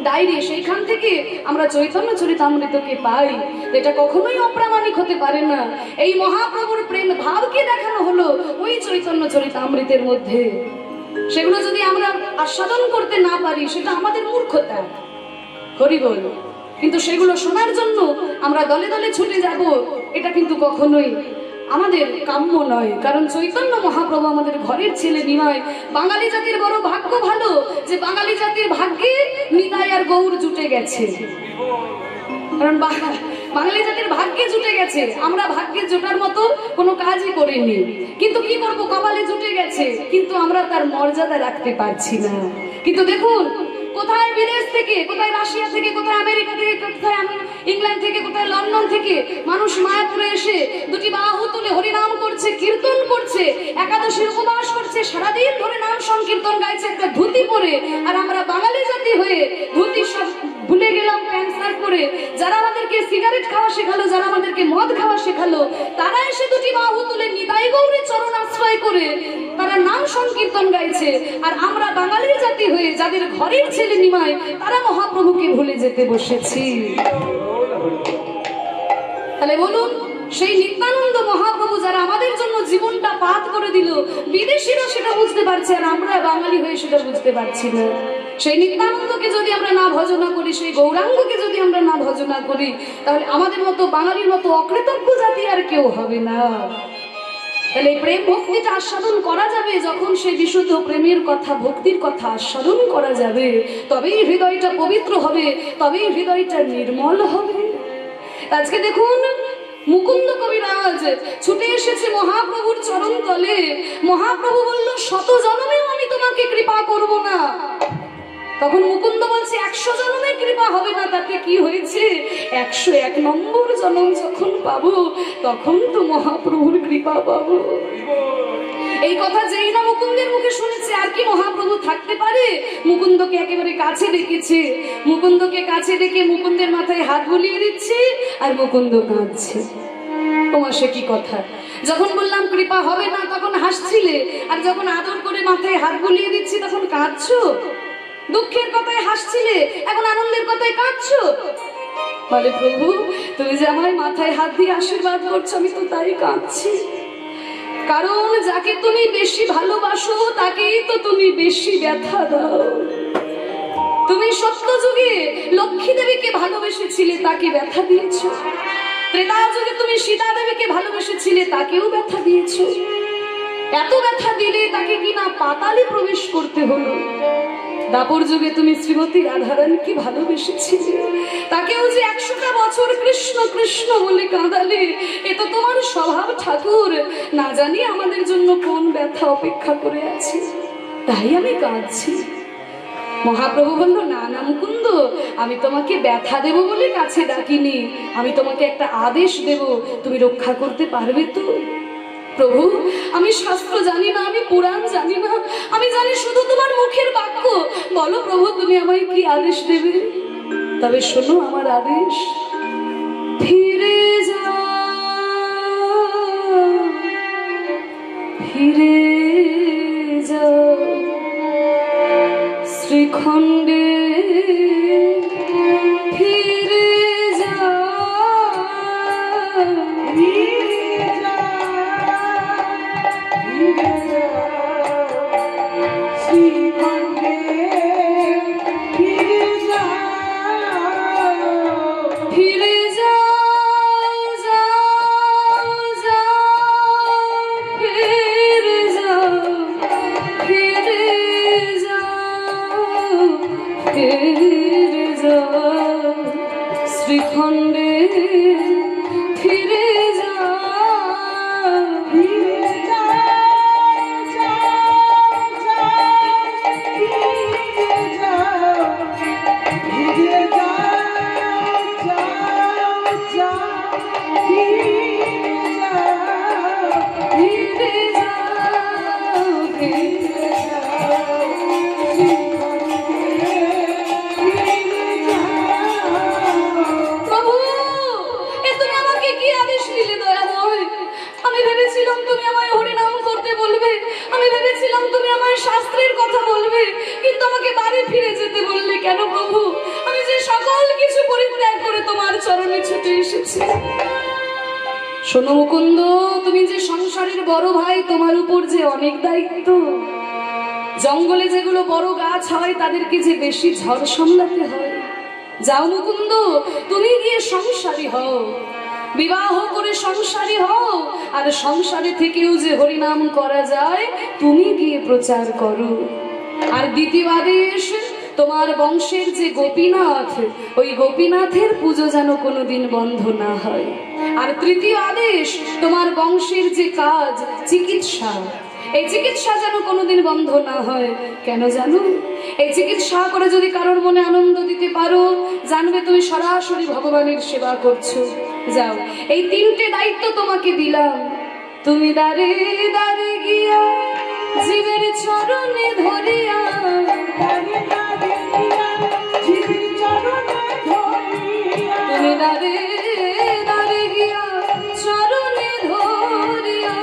ডায়েরি, সেইখান থেকে আমরা চৈতন্য চরিতামৃতকে পাই। এটা কখনোই অপ্রামাণিক হতে পারে না। এই মহাপ্রভুর প্রেম ভাবকে দেখানো হলো ওই চৈতন্য চরিতামৃতের মধ্যে। সেগুলো যদি আমরা আস্বাদন করতে না পারি, সেটা আমাদের মূর্খতা, হরি বল। কিন্তু সেগুলো শোনার জন্য আমরা দলে দলে ছুটে যাব, এটা কিন্তু কখনোই আমাদের কাম্য নয়। কারণ চৈতন্য মহাপ্রভু আমাদের ঘরের ছেলে নিমায়। বাঙালি জাতির বড় ভাগ্য ভালো যে বাঙালি জাতির ভাগ্যে নিতাই আর গৌর জুটে গেছে। কারণ বাঙালি জাতির ভাগ্যে জুটে গেছে, আমরা ভাগ্যে জোটার মতো কোনো কাজই করিনি, কিন্তু কি করবো, কপালে জুটে গেছে, কিন্তু আমরা তার মর্যাদা রাখতে পারছি না। কিন্তু দেখুন, কোথায় বিদেশ থেকে, কোথায় রাশিয়া থেকে, কোথায় আমেরিকা থেকে, কোথায় ইংল্যান্ড থেকে, কোথায় লন্ডন থেকে মানুষ মায়াপুরে এসে দুটি বাহু তুলে হরিনাম করছে, কীর্তন করছে, একাদশীর উপবাস করছে, সারাদিন ধরে নাম সংকীর্তন গাইছে একটা ধুতি পরে। আর আমরা বাঙালি জাতি হয়ে ধুতি সব ভুলে গেলাম, প্যান্ট শার্ট পরে। যারা আমাদেরকে সিগারেট খাওয়া শেখালো, যারা আমাদেরকে মদ খাওয়া শেখালো, তারা এসে দুটি বাহু তুলে নিতাই গৌরী চরণ আশ্রয় করে তারা নাম সংকীর্তন গাইছে। আর আমরা বাঙালির জাতি হয়ে যাদের ঘরের ছেলে নিমাই, তারা মহাপ্রভুকে ভুলে যেতে বসেছি। তাহলে বলুন, সেই নিত্যানন্দ মহাপ্রভু যারা আমাদের জন্য জীবনটা পাত করে দিল, বিদেশিরা সেটা বুঝতে পারছে, আর আমরা বাঙালি হয়ে সেটা বুঝতে পারছি না। সেই নিত্যানন্দকে যদি আমরা না ভজনা করি, সেই গৌরাঙ্গকে যদি আমরা না ভজনা করি, তাহলে আমাদের মতো বাঙালির মতো অকৃতজ্ঞ জাতি আর কেউ হবে না। তাহলে প্রেম ভক্তিটা আস্বাদন করা যাবে যখন সেই বিশুদ্ধ প্রেমের কথা, ভক্তির কথা আস্বাদন করা যাবে, তবেই হৃদয়টা পবিত্র হবে, তবেই হৃদয়টা নির্মল হবে। আজকে দেখুন, মুকুন্দ কবিরাজ ছুটে এসেছে মহাপ্রভুর চরণ তলে। মহাপ্রভু বলল, শত জন্মেও আমি তোমাকে কৃপা করব না। তখন মুকুন্দ বলছে, 100 জন্মে কৃপা হবে না, তাতে কি হয়েছে, 101 নম্বর জন্ম যখন পাবো তখন তো মহাপ্রভুর কৃপা পাবো। এই কথা যেই না মুকুন্দের মুখে শুনেছে, আর কি মহাপ্রভু থাকতে পারে, মুকুন্দকে একেবারে কাছে ডেকেছে। মুকুন্দকে কাছে ডেকে মুকুন্দের মাথায় হাত বুলিয়ে দিচ্ছে, আর মুকুন্দ কাঁদছে। তোমার সে কি কথা, যখন বললাম কৃপা হবে না তখন হাসছিলে, আর যখন আদর করে মাথায় হাত বুলিয়ে দিচ্ছি তখন কাঁদছো। দুঃখের কথায় হাসছিলে, এখন আনন্দের কথায় কাঁদছো। বলে, প্রভু তুমি যে আমায় মাথায় হাত দিয়ে আশীর্বাদ করছো, আমি তো তাই কাঁদছি। কারণ যাকে তুমি বেশি ভালোবাসো তাকেই তো তুমি বেশি ব্যথা দাও। তুমি সত্য যুগে লক্ষ্মী দেবীকে ভালোবেসেছিলে, তাকে ব্যথা দিয়েছো। ত্রেতা যুগে তুমি সীতা দেবীকে ভালোবেসেছিলে, তাকেও ব্যথা দিয়েছো। এত ব্যথা দিলে তাকে কিনা পাতালে প্রবেশ করতে হলো। দাপর যুগে তুমি শ্রীমতী রাধারানীকে ভালোবেসেছিলে, তাকেও যে 100টা বছর কৃষ্ণ কৃষ্ণ বলে কাঁদালে। এ তো তোমার স্বভাব ঠাকুর, না জানি আমাদের জন্য কোন ব্যথা অপেক্ষা করে আছে, তাই আমি কাঁদছি। মহাপ্রভু বলল, না না মুকুন্দ, আমি তোমাকে ব্যথা দেব বলে কাছে ডাকিনি, আমি তোমাকে একটা আদেশ দেব, তুমি রক্ষা করতে পারবে তো? প্রভু, আমি শাস্ত্র জানি না, আমি পুরাণ জানি না, আমি জানি শুধু তোমার মুখের বাক্য। বলো প্রভু, তুমি আমায় কি আদেশ দেবে? তবে শোনো আমার আদেশ, ফিরে যাও, ফিরে যাও শ্রীখণ্ডে, ফিরে যাও, ফিরে যাও, যাও, যাও, ফিরে যাও, ফিরে যাও, ফিরে যাও শ্রীখণ্ডে, ফিরে যাও, ফিরে শাস্ত্রের কথা বলবে, কিন্তু আমাকে বাড়ি ফিরে যেতে বললে কেন প্রভু? আমি যে সকল কিছু পরিত্যাগ করে তোমার চরণে ছুটে এসেছি। শোনো মুকুন্দ, তুমি যে সংসারের বড় ভাই, তোমার উপর যে অনেক দায়িত্ব। জঙ্গলে যেগুলো বড় গাছ হয় তাদেরকে যে বেশি ঝড় সামলাতে হয়। যাও মুকুন্দ, তুমি গিয়ে সংসারী হও, বিবাহ করে সংসারী হও, আর সংসারে থেকেও যে হরিনাম করা যায় তুমি গিয়ে প্রচার করো। আর দ্বিতীয় আদেশ, তোমার বংশের যে গোপীনাথ, ওই গোপীনাথের পুজো যেন কোনোদিন বন্ধ না হয়। আর তৃতীয় আদেশ, তোমার বংশের যে কাজ চিকিৎসা, এই চিকিৎসা যেন কোনোদিন বন্ধ না হয়। কেন জানো? এই চিকিৎসা করে যদি কারোর মনে আনন্দ দিতে পারো, জানবে তুমি সরাসরি ভগবানের সেবা করছো। যাও, এই তিনটে দায়িত্ব তোমাকে দিলাম। তুমি দাঁড়ে দাঁড়ে গিয়া জীবের চরণে ধরিয়া, তুমি দাঁড়ে দাঁড়ে গিয়া চরণে ধরিয়া,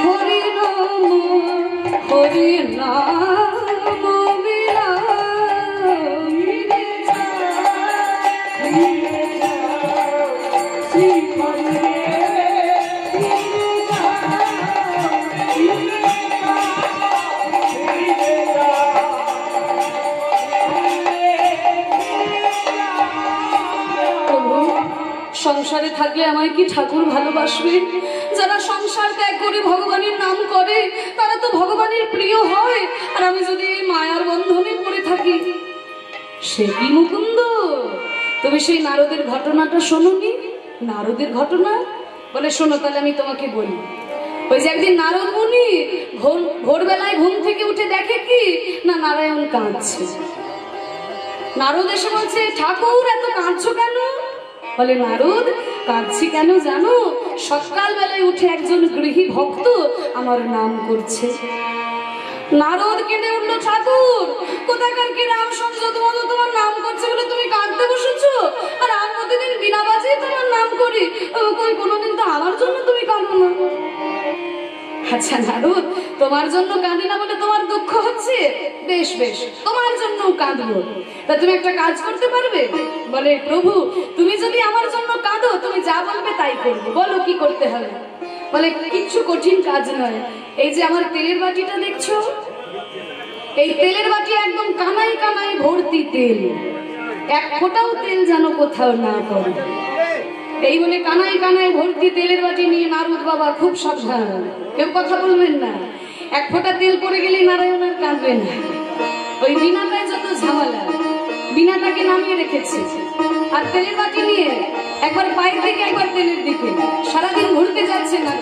হরি নাম হরি নাম সংসারে থাকলে আমায় কি ঠাকুর ভালোবাসবে? যারা সংসার ত্যাগ করে ভগবানের নাম করে তারা তো ভগবানের প্রিয় হয়। আর আমি যদি এই মায়ার বন্ধনে পড়ে থাকি, সে কি মুকুন্দ? তুমি সেই নারদের ঘটনাটা শোনোনি? নারদের ঘটনা বলে শোনো, তাহলে আমি তোমাকে বলি। ওই যে একদিন নারদ মুনি ভোরবেলায় ঘুম থেকে উঠে দেখে কি না, নারায়ণ কাঁদছে। নারদ এসে বলছে, ঠাকুর এত কাঁদছো কেন? বলে, নারদ কাঁদছি কেন জানো? সকাল বেলায় উঠে একজন গৃহী ভক্ত আমার নাম করছে। নারদ কেঁদে উঠলো, ঠাকুর কোথাকার কি রাম সংযত মতো তোমার নাম করছে বলে তুমি কাঁদতে বসেছো? আর আমি প্রতিদিন বিনা বাজেই তোমার নাম করি, কই কোনোদিন তো আমার জন্য তুমি কাঁদো না। আচ্ছা নারদ, তোমার জন্য কাঁদি না বলে তোমার দুঃখ হচ্ছে? বেশ বেশ, তোমার জন্য কাঁদবো। তা তুমি একটা কাজ করতে পারবে? বলে, প্রভু তুমি যদি আমার জন্য কাঁদো, তুমি যা বলবে তাই করবো। বলো কি করতে হবে? বলে, কিচ্ছু কঠিন কাজ নয়। এই যে আমার তেলের বাটিটা দেখছো, এই তেলের বাটি একদম কানাই কানাই ভর্তি তেল, এক ফোঁটাও তেল যেন কোথাও না পড়ে। এই বলে কানাই কানাই ভর্তি তেলের বাটি নিয়ে নারদ বাবা খুব সাবধান, কেউ কথা বলবেন না। এক ফোঁটা তেল পড়ে গেলে নারায়ণ আর কাঁদবে না। ওই বিনাটায় যত ঝামেলা, বিনাটাকে নামিয়ে রেখেছে। আর তেলের বাটি নিয়ে একবার পায়ের দিকে একবার তেলের দিকে সারাদিন ঘুরতে যাচ্ছে না।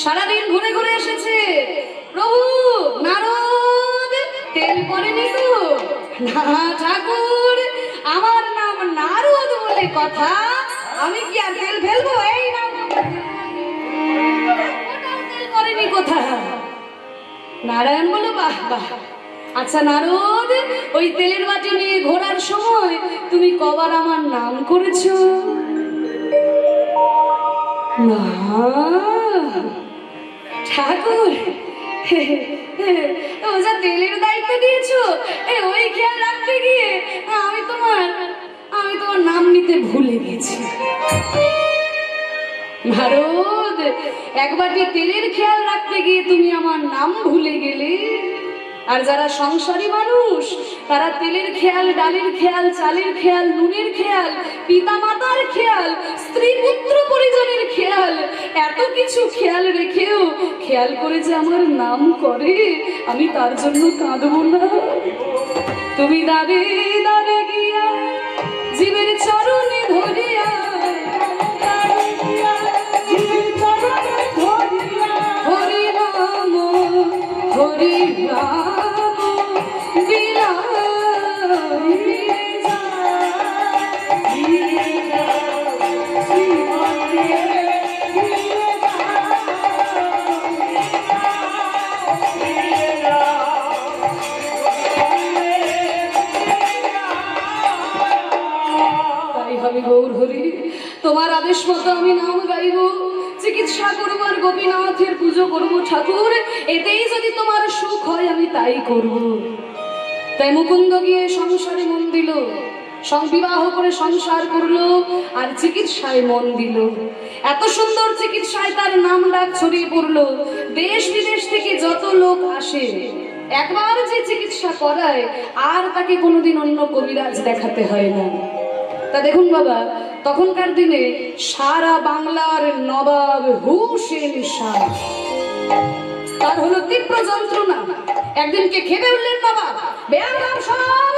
সারাদিন ঘুরে ঘুরে এসেছে। প্রভু নারদ তেল পড়েনি তো? না ঠাকুর, আমার নাম নারদ বলে কথা, আমি কি আর তেল ফেলবো? এই নাম তেল পড়েনি কোথায়? নারায়ণ বলো, বাহ বাহ। আচ্ছা নারদ, ওই তেলের বাটি নিয়ে ঘোরার সময় তুমি কবার আমার নাম করেছো? না ঠাকুর, ও যা তেলের দায়িত্ব দিয়েছো, ওই খেয়াল রাখতে গিয়ে আমি তোমার নাম নিতে ভুলে গেছি। নারদ, এক বাটি তেলের খেয়াল রাখতে গিয়ে তুমি আমার নাম ভুলে গেলে। আর যারা সংসারী মানুষ তারা তেলের খেয়াল, ডালের খেয়াল, চালের খেয়াল, নুনের খেয়াল, পিতা মাতার খেয়াল, স্ত্রী পুত্র পরিজনের খেয়াল, এত কিছু খেয়াল রেখেও খেয়াল করে যে আমার নাম করে, আমি তার জন্য কাঁদবো না? তুমি দাঁড়ে দাঁড়ে গিয়া জীবের চরণে ধরিয়া, হরি নাম হরি নাম গৌর হরি, তোমার আদেশ মতো আমি নাম গাইব। চিকিৎসা করবো আর গোপীনাথের পুজো করবো ঠাকুর, এতেই যদি তোমার সুখ হয় আমি তাই করব। তাই মুকুন্দ গিয়ে সংসারে মন দিল, বিবাহ করে সংসার করলো আর চিকিৎসায় মন দিল। এত সুন্দর চিকিৎসায় তার নাম ডাক ছড়িয়ে পড়লো। দেশ বিদেশ থেকে যত লোক আসে, একবার যে চিকিৎসা করায় আর তাকে কোনোদিন অন্য কবিরাজ দেখাতে হয় না। তা দেখুন বাবা, তখনকার দিনে সারা বাংলার নবাব হুসেন শাহ, তার হলো তীব্র যন্ত্রণা। একদিনকে খেপে উঠলেন বাবা, বেয়াদব সব,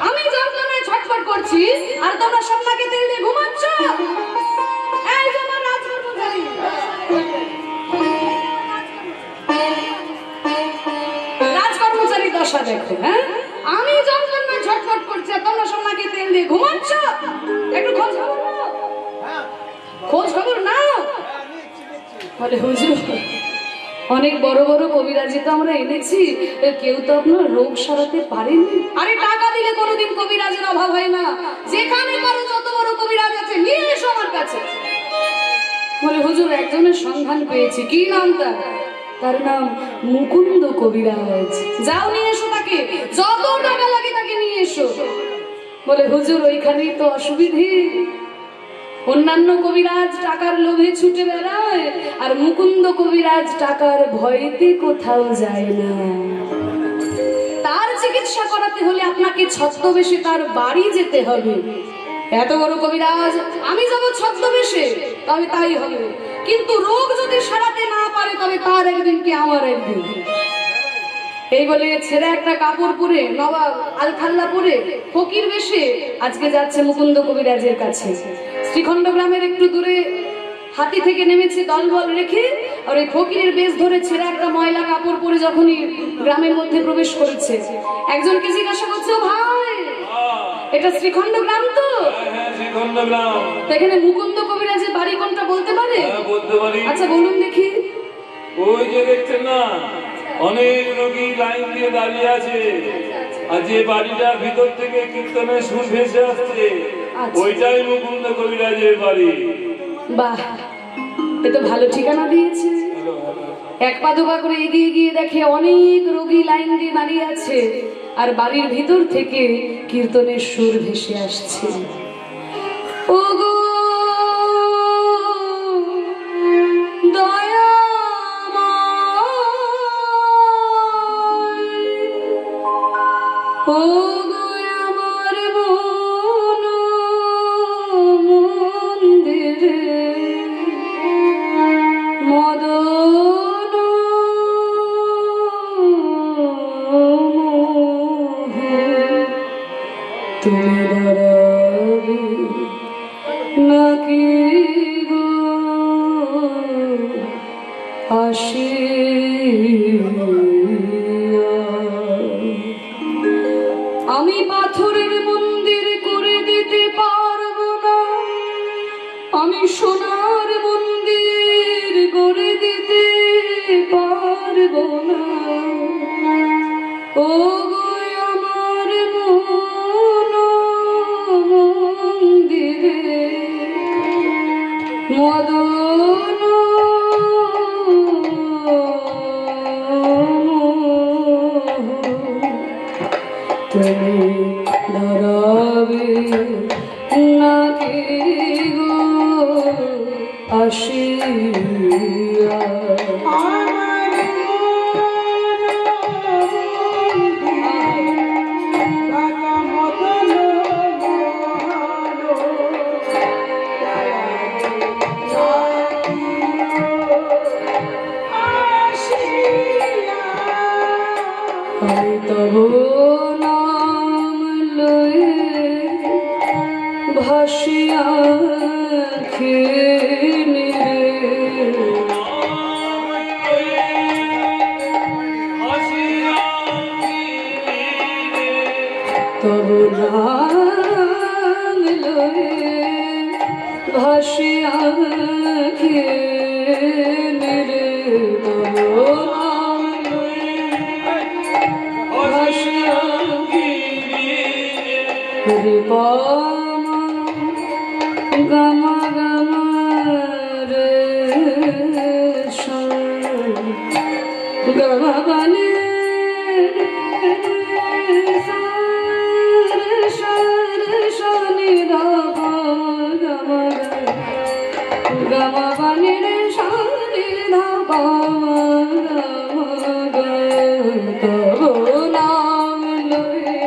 আমি যন্ত্রণায় ছটফট করছি আর তোমরা সব নাকে তেল দিয়ে ঘুমাচ্ছ। এই যে আমার রাজকর্মচারী, রাজকর্মচারী দশা দেখো। হ্যাঁ, আমি যন্ত্রণায় ছটফট করছি আর তোমরা সব নাকে তেল দিয়ে ঘুমাচ্ছ। একটু খোঁজ খবর নাও, খোঁজ খবর নাও। বলে হুজুর, অনেক বড় বড় কবিরাজি তো আমরা এনেছি, কেউ তো আপনার রোগ সারাতে পারেনি। আরে টাকা দিলে কোনোদিন কবিরাজের অভাব হয় না, যেখানে পারো যত বড় কবিরাজ আছে নিয়ে এসো আমার কাছে। বলে হুজুর, একজনের সন্ধান পেয়েছি। কি নাম তার? তার নাম মুকুন্দ কবিরাজ। যাও নিয়ে এসো তাকে, যত টাকা লাগে তাকে নিয়ে এসো। বলে হুজুর, ওইখানেই তো অসুবিধে, অন্যান্য কবিরাজ টাকার লোভে ছুটে বেড়ায় আর মুকুন্দ কবিরাজ টাকার ভয়তে কোথাও যায় না। তার চিকিৎসা করাতে হলে আপনাকে ছদ্মবেশে তার বাড়ি যেতে হবে। এত বড় কবিরাজ, আমি যাব ছদ্মবেশে, তবে তাই হবে। কিন্তু রোগ যদি সারাতে না পারে তবে তার একদিন কি আমার একদিন। এই বলে ছেঁড়া একটা কাপড় পরে, নবাব আলখাল্লা পরে, ফকির বেশে আজকে যাচ্ছে মুকুন্দ কবিরাজের কাছে। শ্রীখণ্ড গ্রামের একটু দূরে হাতি থেকে নেমেছে দলবল রেখে, আর ওই ফকিরের বেশ ধরে ছেঁড়া একটা ময়লা কাপড় পরে যখনই গ্রামের মধ্যে প্রবেশ করেছে, একজনকে জিজ্ঞাসা করছে, ও ভাই, এটা শ্রীখণ্ড গ্রাম তো? শ্রীখণ্ড গ্রাম। এখানে মুকুন্দ কবিরাজের বাড়ি কোনটা বলতে পারে? বলতে পারি। আচ্ছা বলুন দেখি। ওই যে দেখছেন না, অনেক রোগী লাইন দিয়ে দাঁড়িয়ে আছে, আর যে বাড়িটার ভিতর থেকে কীর্তনের সুর ভেসে আসছে, ওইটাই মুকুন্দ কবিরাজের বাড়ি। বাহ, এ তো ভালো ঠিকানা দিয়েছে। এক পা দুপা করে এগিয়ে গিয়ে দেখে অনেক রোগী লাইন দিয়ে দাঁড়িয়ে আছে, আর বাড়ির ভিতর থেকে কীর্তনের সুর ভেসে আসছে। ওগো ওগো আমার মন মন্দিরে মদন তুমি দাঁড়াবে নাকি গো আসি? আমি পাথরের মন্দির করে দিতে পারবো না, আমি সোনার মন্দির করে দিতে পারবো না। ও গো আমার মন মন্দিরে মদন তুমি দাঁড়াবে নাকি গো আসিয়া? আমার বাবা মদন আমি তব নাম লয়ে ভাসিয়া খেয়ে তব নাম লয়ে ভাসিয়া খেয়ে তব নাম লয়ে ভাসিয়া রে পামা গামা গামা রে তব নাম লয়ে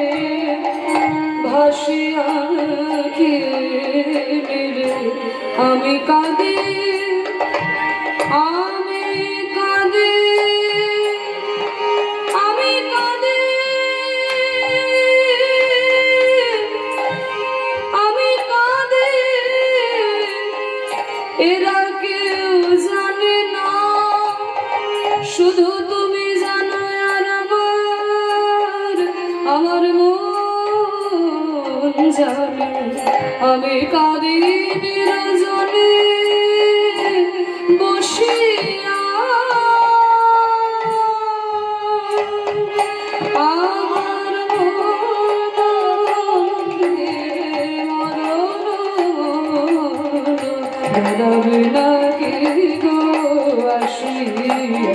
ভাসিয়া রে আমি কাঁদি আমি কাঁদি আমি কাঁদি আমি কাঁদি এরা কেউ জানে না শুধু তুমি জানো আর আমার মন জানে আমি কাঁদি নিরজনে বসিয়া আমার মরবে নাকি গো আসিয়া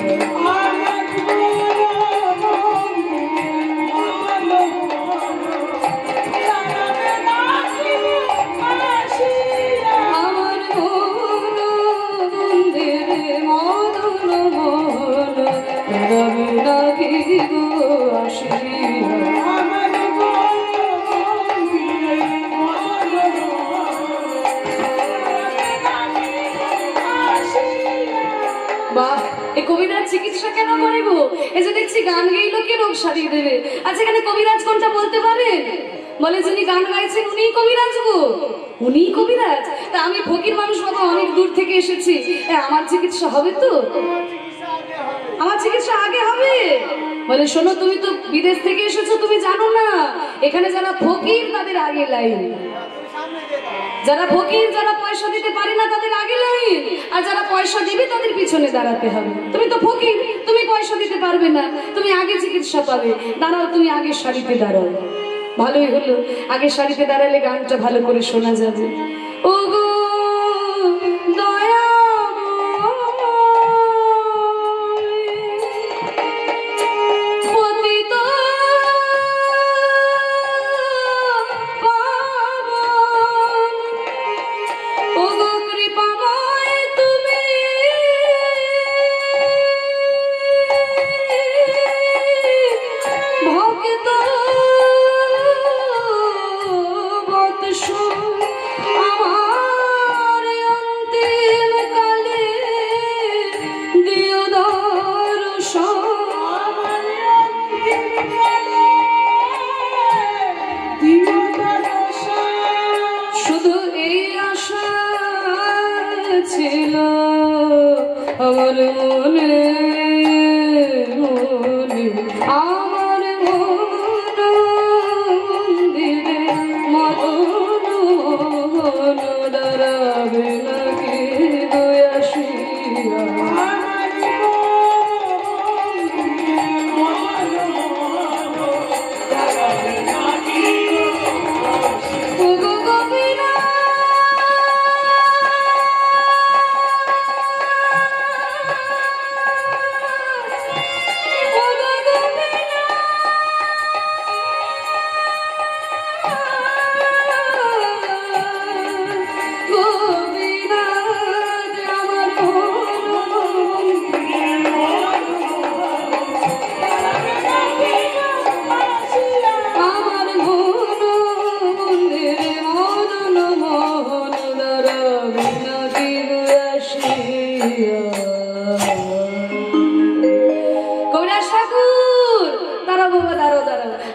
আমার মন্দির মদন মন রবি নাকি গো আসিয়া বাহ এই কবিরাজ চিকিৎসা কেন করে গো? এই যে দেখছি গান গেয়ে লোকে রোগ সারিয়ে দেবে। আচ্ছা এখানে কবিরাজ কোনটা বলতে পারে? বলে যিনি গান গাইছেন উনিই কবিরাজ গো, উনিই কবিরাজ। তা আমি ফকির মানুষ বাবা, অনেক দূর থেকে এসেছি, আমার চিকিৎসা হবে তো? আমার চিকিৎসা আগে হবে? বলে শোনো, তুমি তো বিদেশ থেকে এসেছো, তুমি জানো না এখানে যারা ফকির তাদের আগে লাইন, যারা ফকির যারা পয়সা দিতে পারে না তাদের আগে লাইন, আর যারা পয়সা দেবে তাদের পিছনে দাঁড়াতে হবে। তুমি তো ফকির, তুমি পয়সা দিতে পারবে না, তুমি আগে চিকিৎসা পাবে। দাঁড়াও, তুমি আগে সারিতে দাঁড়াও। ভালোই হলো, আগে সারিতে দাঁড়ালে গানটা ভালো করে শোনা যাবে। ও গো দয়া আমার মনে মনে আমার মন্দিরে মদন মন দাঁড়াবে নাকি দয়াশিয়া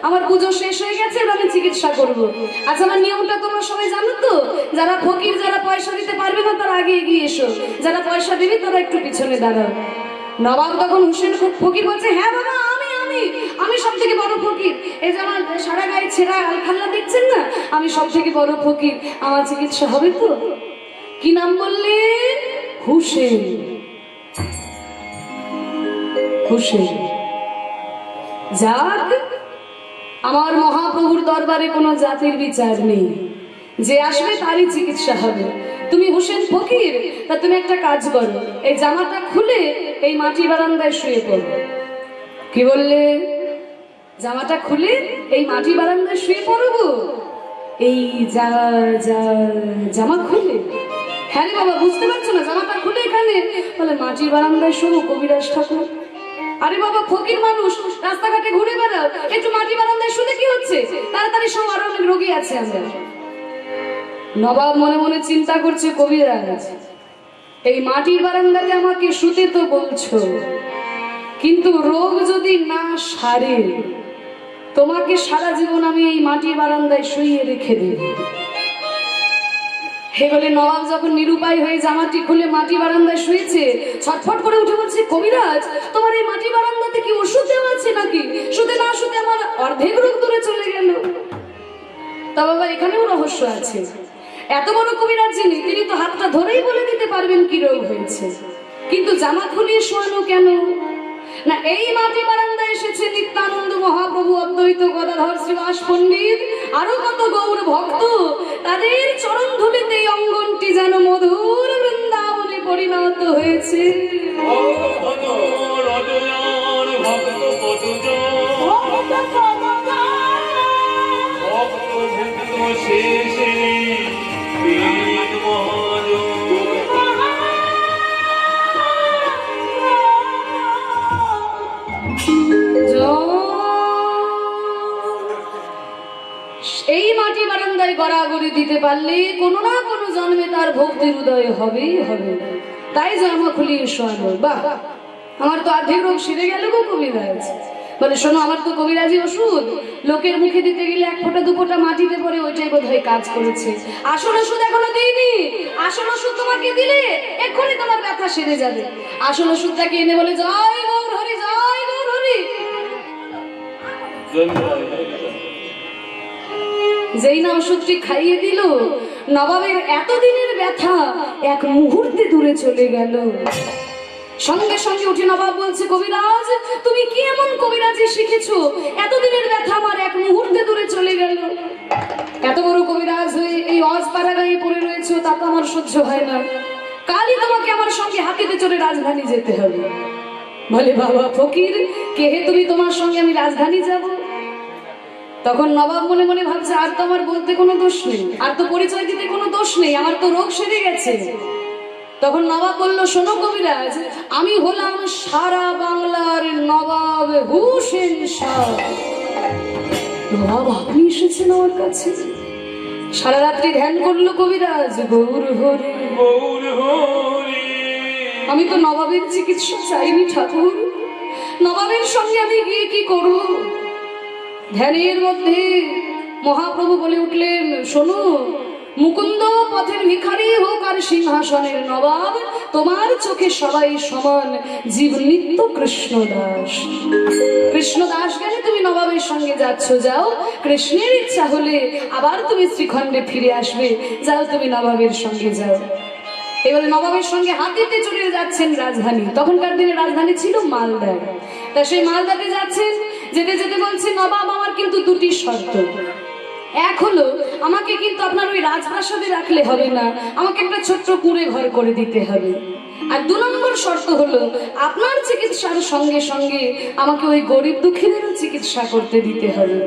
আমার পুজো শেষ হয়ে গেছে, এবার আমি চিকিৎসা করবো। আচ্ছা আমার নিয়মটা তোমরা সবাই জানো তো? যারা ফকির, যারা পয়সা দিতে পারবে না তারা আগে এগিয়ে এসো, যারা পয়সা দেবে তারা একটু পিছনে দাঁড়াও। নবাব তখন হুসেন ফকির বলছে, হ্যাঁ বাবা আমি আমি আমি সব থেকে বড় ফকির, এই যে আমার সারা গায়ে ছেঁড়া আলখাল্লা দেখছেন না, আমি সব থেকে বড় ফকির, আমার চিকিৎসা হবে তো? কি নাম বললে? হুসেন। হুসেন। যাক, আমার মহাপ্রভুর দরবারে কোনো জাতির বিচার নেই, যে আসবে তারই চিকিৎসা হবে। তুমি হুসেন ফকির, তা তুমি একটা কাজ করো, এই জামাটা খুলে এই মাটি বারান্দায় শুয়ে পড়ো। কি বললে? জামাটা খুলে এই মাটি বারান্দায় শুয়ে পড়বো? এই জামা খুলে হ্যাঁ রে বাবা, বুঝতে পারছো না? জামাটা খুলে এখানে বলে মাটির বারান্দায় শোবো কবিরাজ ঠাকুর। আরে বাবা, ফকির মানুষ, রাস্তাঘাটে ঘুরে বেড়াও, একটু মাটি বারান্দায় শুতে কি হচ্ছে? তাড়াতাড়ি সব, আরো অনেক রোগী আছে আমরা। নবাব মনে মনে চিন্তা করছে, কবিরাজ এই মাটির বারান্দাতে আমাকে শুতে তো বলছো, কিন্তু রোগ যদি না সারে তোমাকে সারা জীবন আমি এই মাটির বারান্দায় শুইয়ে রেখে দেব। হে বলে নবাব যখন নিরুপায় হয়ে জামাটি খুলে মাটি বারান্দায় শুয়েছে, ছটফট করে উঠে বলছে, কবিরাজ তোমার এই মাটি বারান্দাতে কি ওষুধ দেওয়া আছে নাকি? শুতে না শুতে আমার অর্ধেক রোগ দূরে চলে গেল। তা বাবা, এখানেও রহস্য আছে। এত বড় কবিরাজ যিনি, তিনি তো হাতটা ধরেই বলে দিতে পারবেন কি রোগ হয়েছে, কিন্তু জামা খুলিয়ে শোয়ানো কেন? না, এই মাটি বারান্দায় এসেছে নিত্যানন্দ মহাপ্রভু, অদ্বৈত গদাধর শ্রীবাস পণ্ডিত, আরো কত গৌর ভক্ত। তাদের চরণ ধুলিতে এই অঙ্গনটি যেন মধুর বৃন্দাবনে পরিণত হয়েছে। এই মাটি বারান্দায় গড়াগড়ি দিতে পারলে কোনো না কোনো জন্মে তার ভক্তির উদয় হবেই হবে। তাই জামা খুলিয়ে শোয়ানো। বাহ, আমার তো অর্ধেক রোগ সেরে গেল গো কবিরাজ। বলে, শোনো, আমার তো কবিরাজি ওষুধ লোকের মুখে দিতে গেলে এক ফোঁটা দু ফোঁটা মাটিতে পড়ে, ওইটাই বোধহয় কাজ করেছে। আসল ওষুধ এখনো দিইনি। আসল ওষুধ তোমাকে দিলে এক্ষুনি তোমার ব্যথা সেরে যাবে। আসল ওষুধটাকে এনে বলে, জয় গৌর হরি, জয় গৌর হরি। যেই না ওষুধটি খাইয়ে দিল, নবাবের এতদিনের ব্যথা এক মুহূর্তে দূরে চলে গেল। সঙ্গে সঙ্গে উঠে নবাব বলছে, কবিরাজ তুমি কি এমন কবিরাজি শিখেছো, এতদিনের ব্যথা আমার এক মুহূর্তে দূরে চলে গেল। এত বড় কবিরাজ হয়ে এই অজপাড়া গায়ে পড়ে রয়েছে, তা তো আমার সহ্য হয় না। কালই তোমাকে আমার সঙ্গে হাতিতে চড়ে রাজধানী যেতে হবে। বলে, বাবা ফকির, কে হে তুমি, তোমার সঙ্গে আমি রাজধানী যাব? তখন নবাব মনে মনে ভাবছে, আর তো আমার বলতে কোনো দোষ নেই, আর তো পরিচয় দিতে কোনো দোষ নেই, আমার তো রোগ সেরে গেছে। তখন নবাব বলল, শোনো কবিরাজ, আমি হলাম সারা বাংলার নবাব হুসেন শাহ। নবাব আপনি এসেছেন আমার কাছে? সারা রাত্রি ধ্যান করলো কবিরাজ, গৌর হরি গৌর হরি। আমি তো নবাবের চিকিৎসা চাইনি ঠাকুর, নবাবের সঙ্গে আমি গিয়ে কি করব? ধ্যানের মধ্যে মহাপ্রভু বলে উঠলেন, শোনো, মুকুন্দ পথের ভিখারি হোক আর সিংহাসনের নবাব, তোমার চোখে সবাই সমান, জীব নিত্য কৃষ্ণ দাস। কৃষ্ণ দাস গেলে তুমি নবাবের সঙ্গে যাচ্ছ, যাও। কৃষ্ণের ইচ্ছা হলে আবার তুমি শ্রীখণ্ডে ফিরে আসবে, যাও তুমি নবাবের সঙ্গে যাও। এবারে নবাবের সঙ্গে হাতিতে চড়ে যাচ্ছেন রাজধানী। তখনকার দিনে রাজধানী ছিল মালদা। তা সেই মালদাতে যাচ্ছেন, যেতে যেতে বলছে, নবাব আমার কিন্তু দুটি শর্ত। এক হলো, আমাকে কিন্তু আপনার ওই রাজপ্রাসাদে রাখলে হবে না, আমাকে একটা ছোট্ট কুঁড়ে ঘর করে দিতে হবে। আর 2 নম্বর শর্ত হলো, আপনার চিকিৎসার সঙ্গে সঙ্গে আমাকে ওই গরিব দুঃখীদেরও চিকিৎসা করতে দিতে হবে।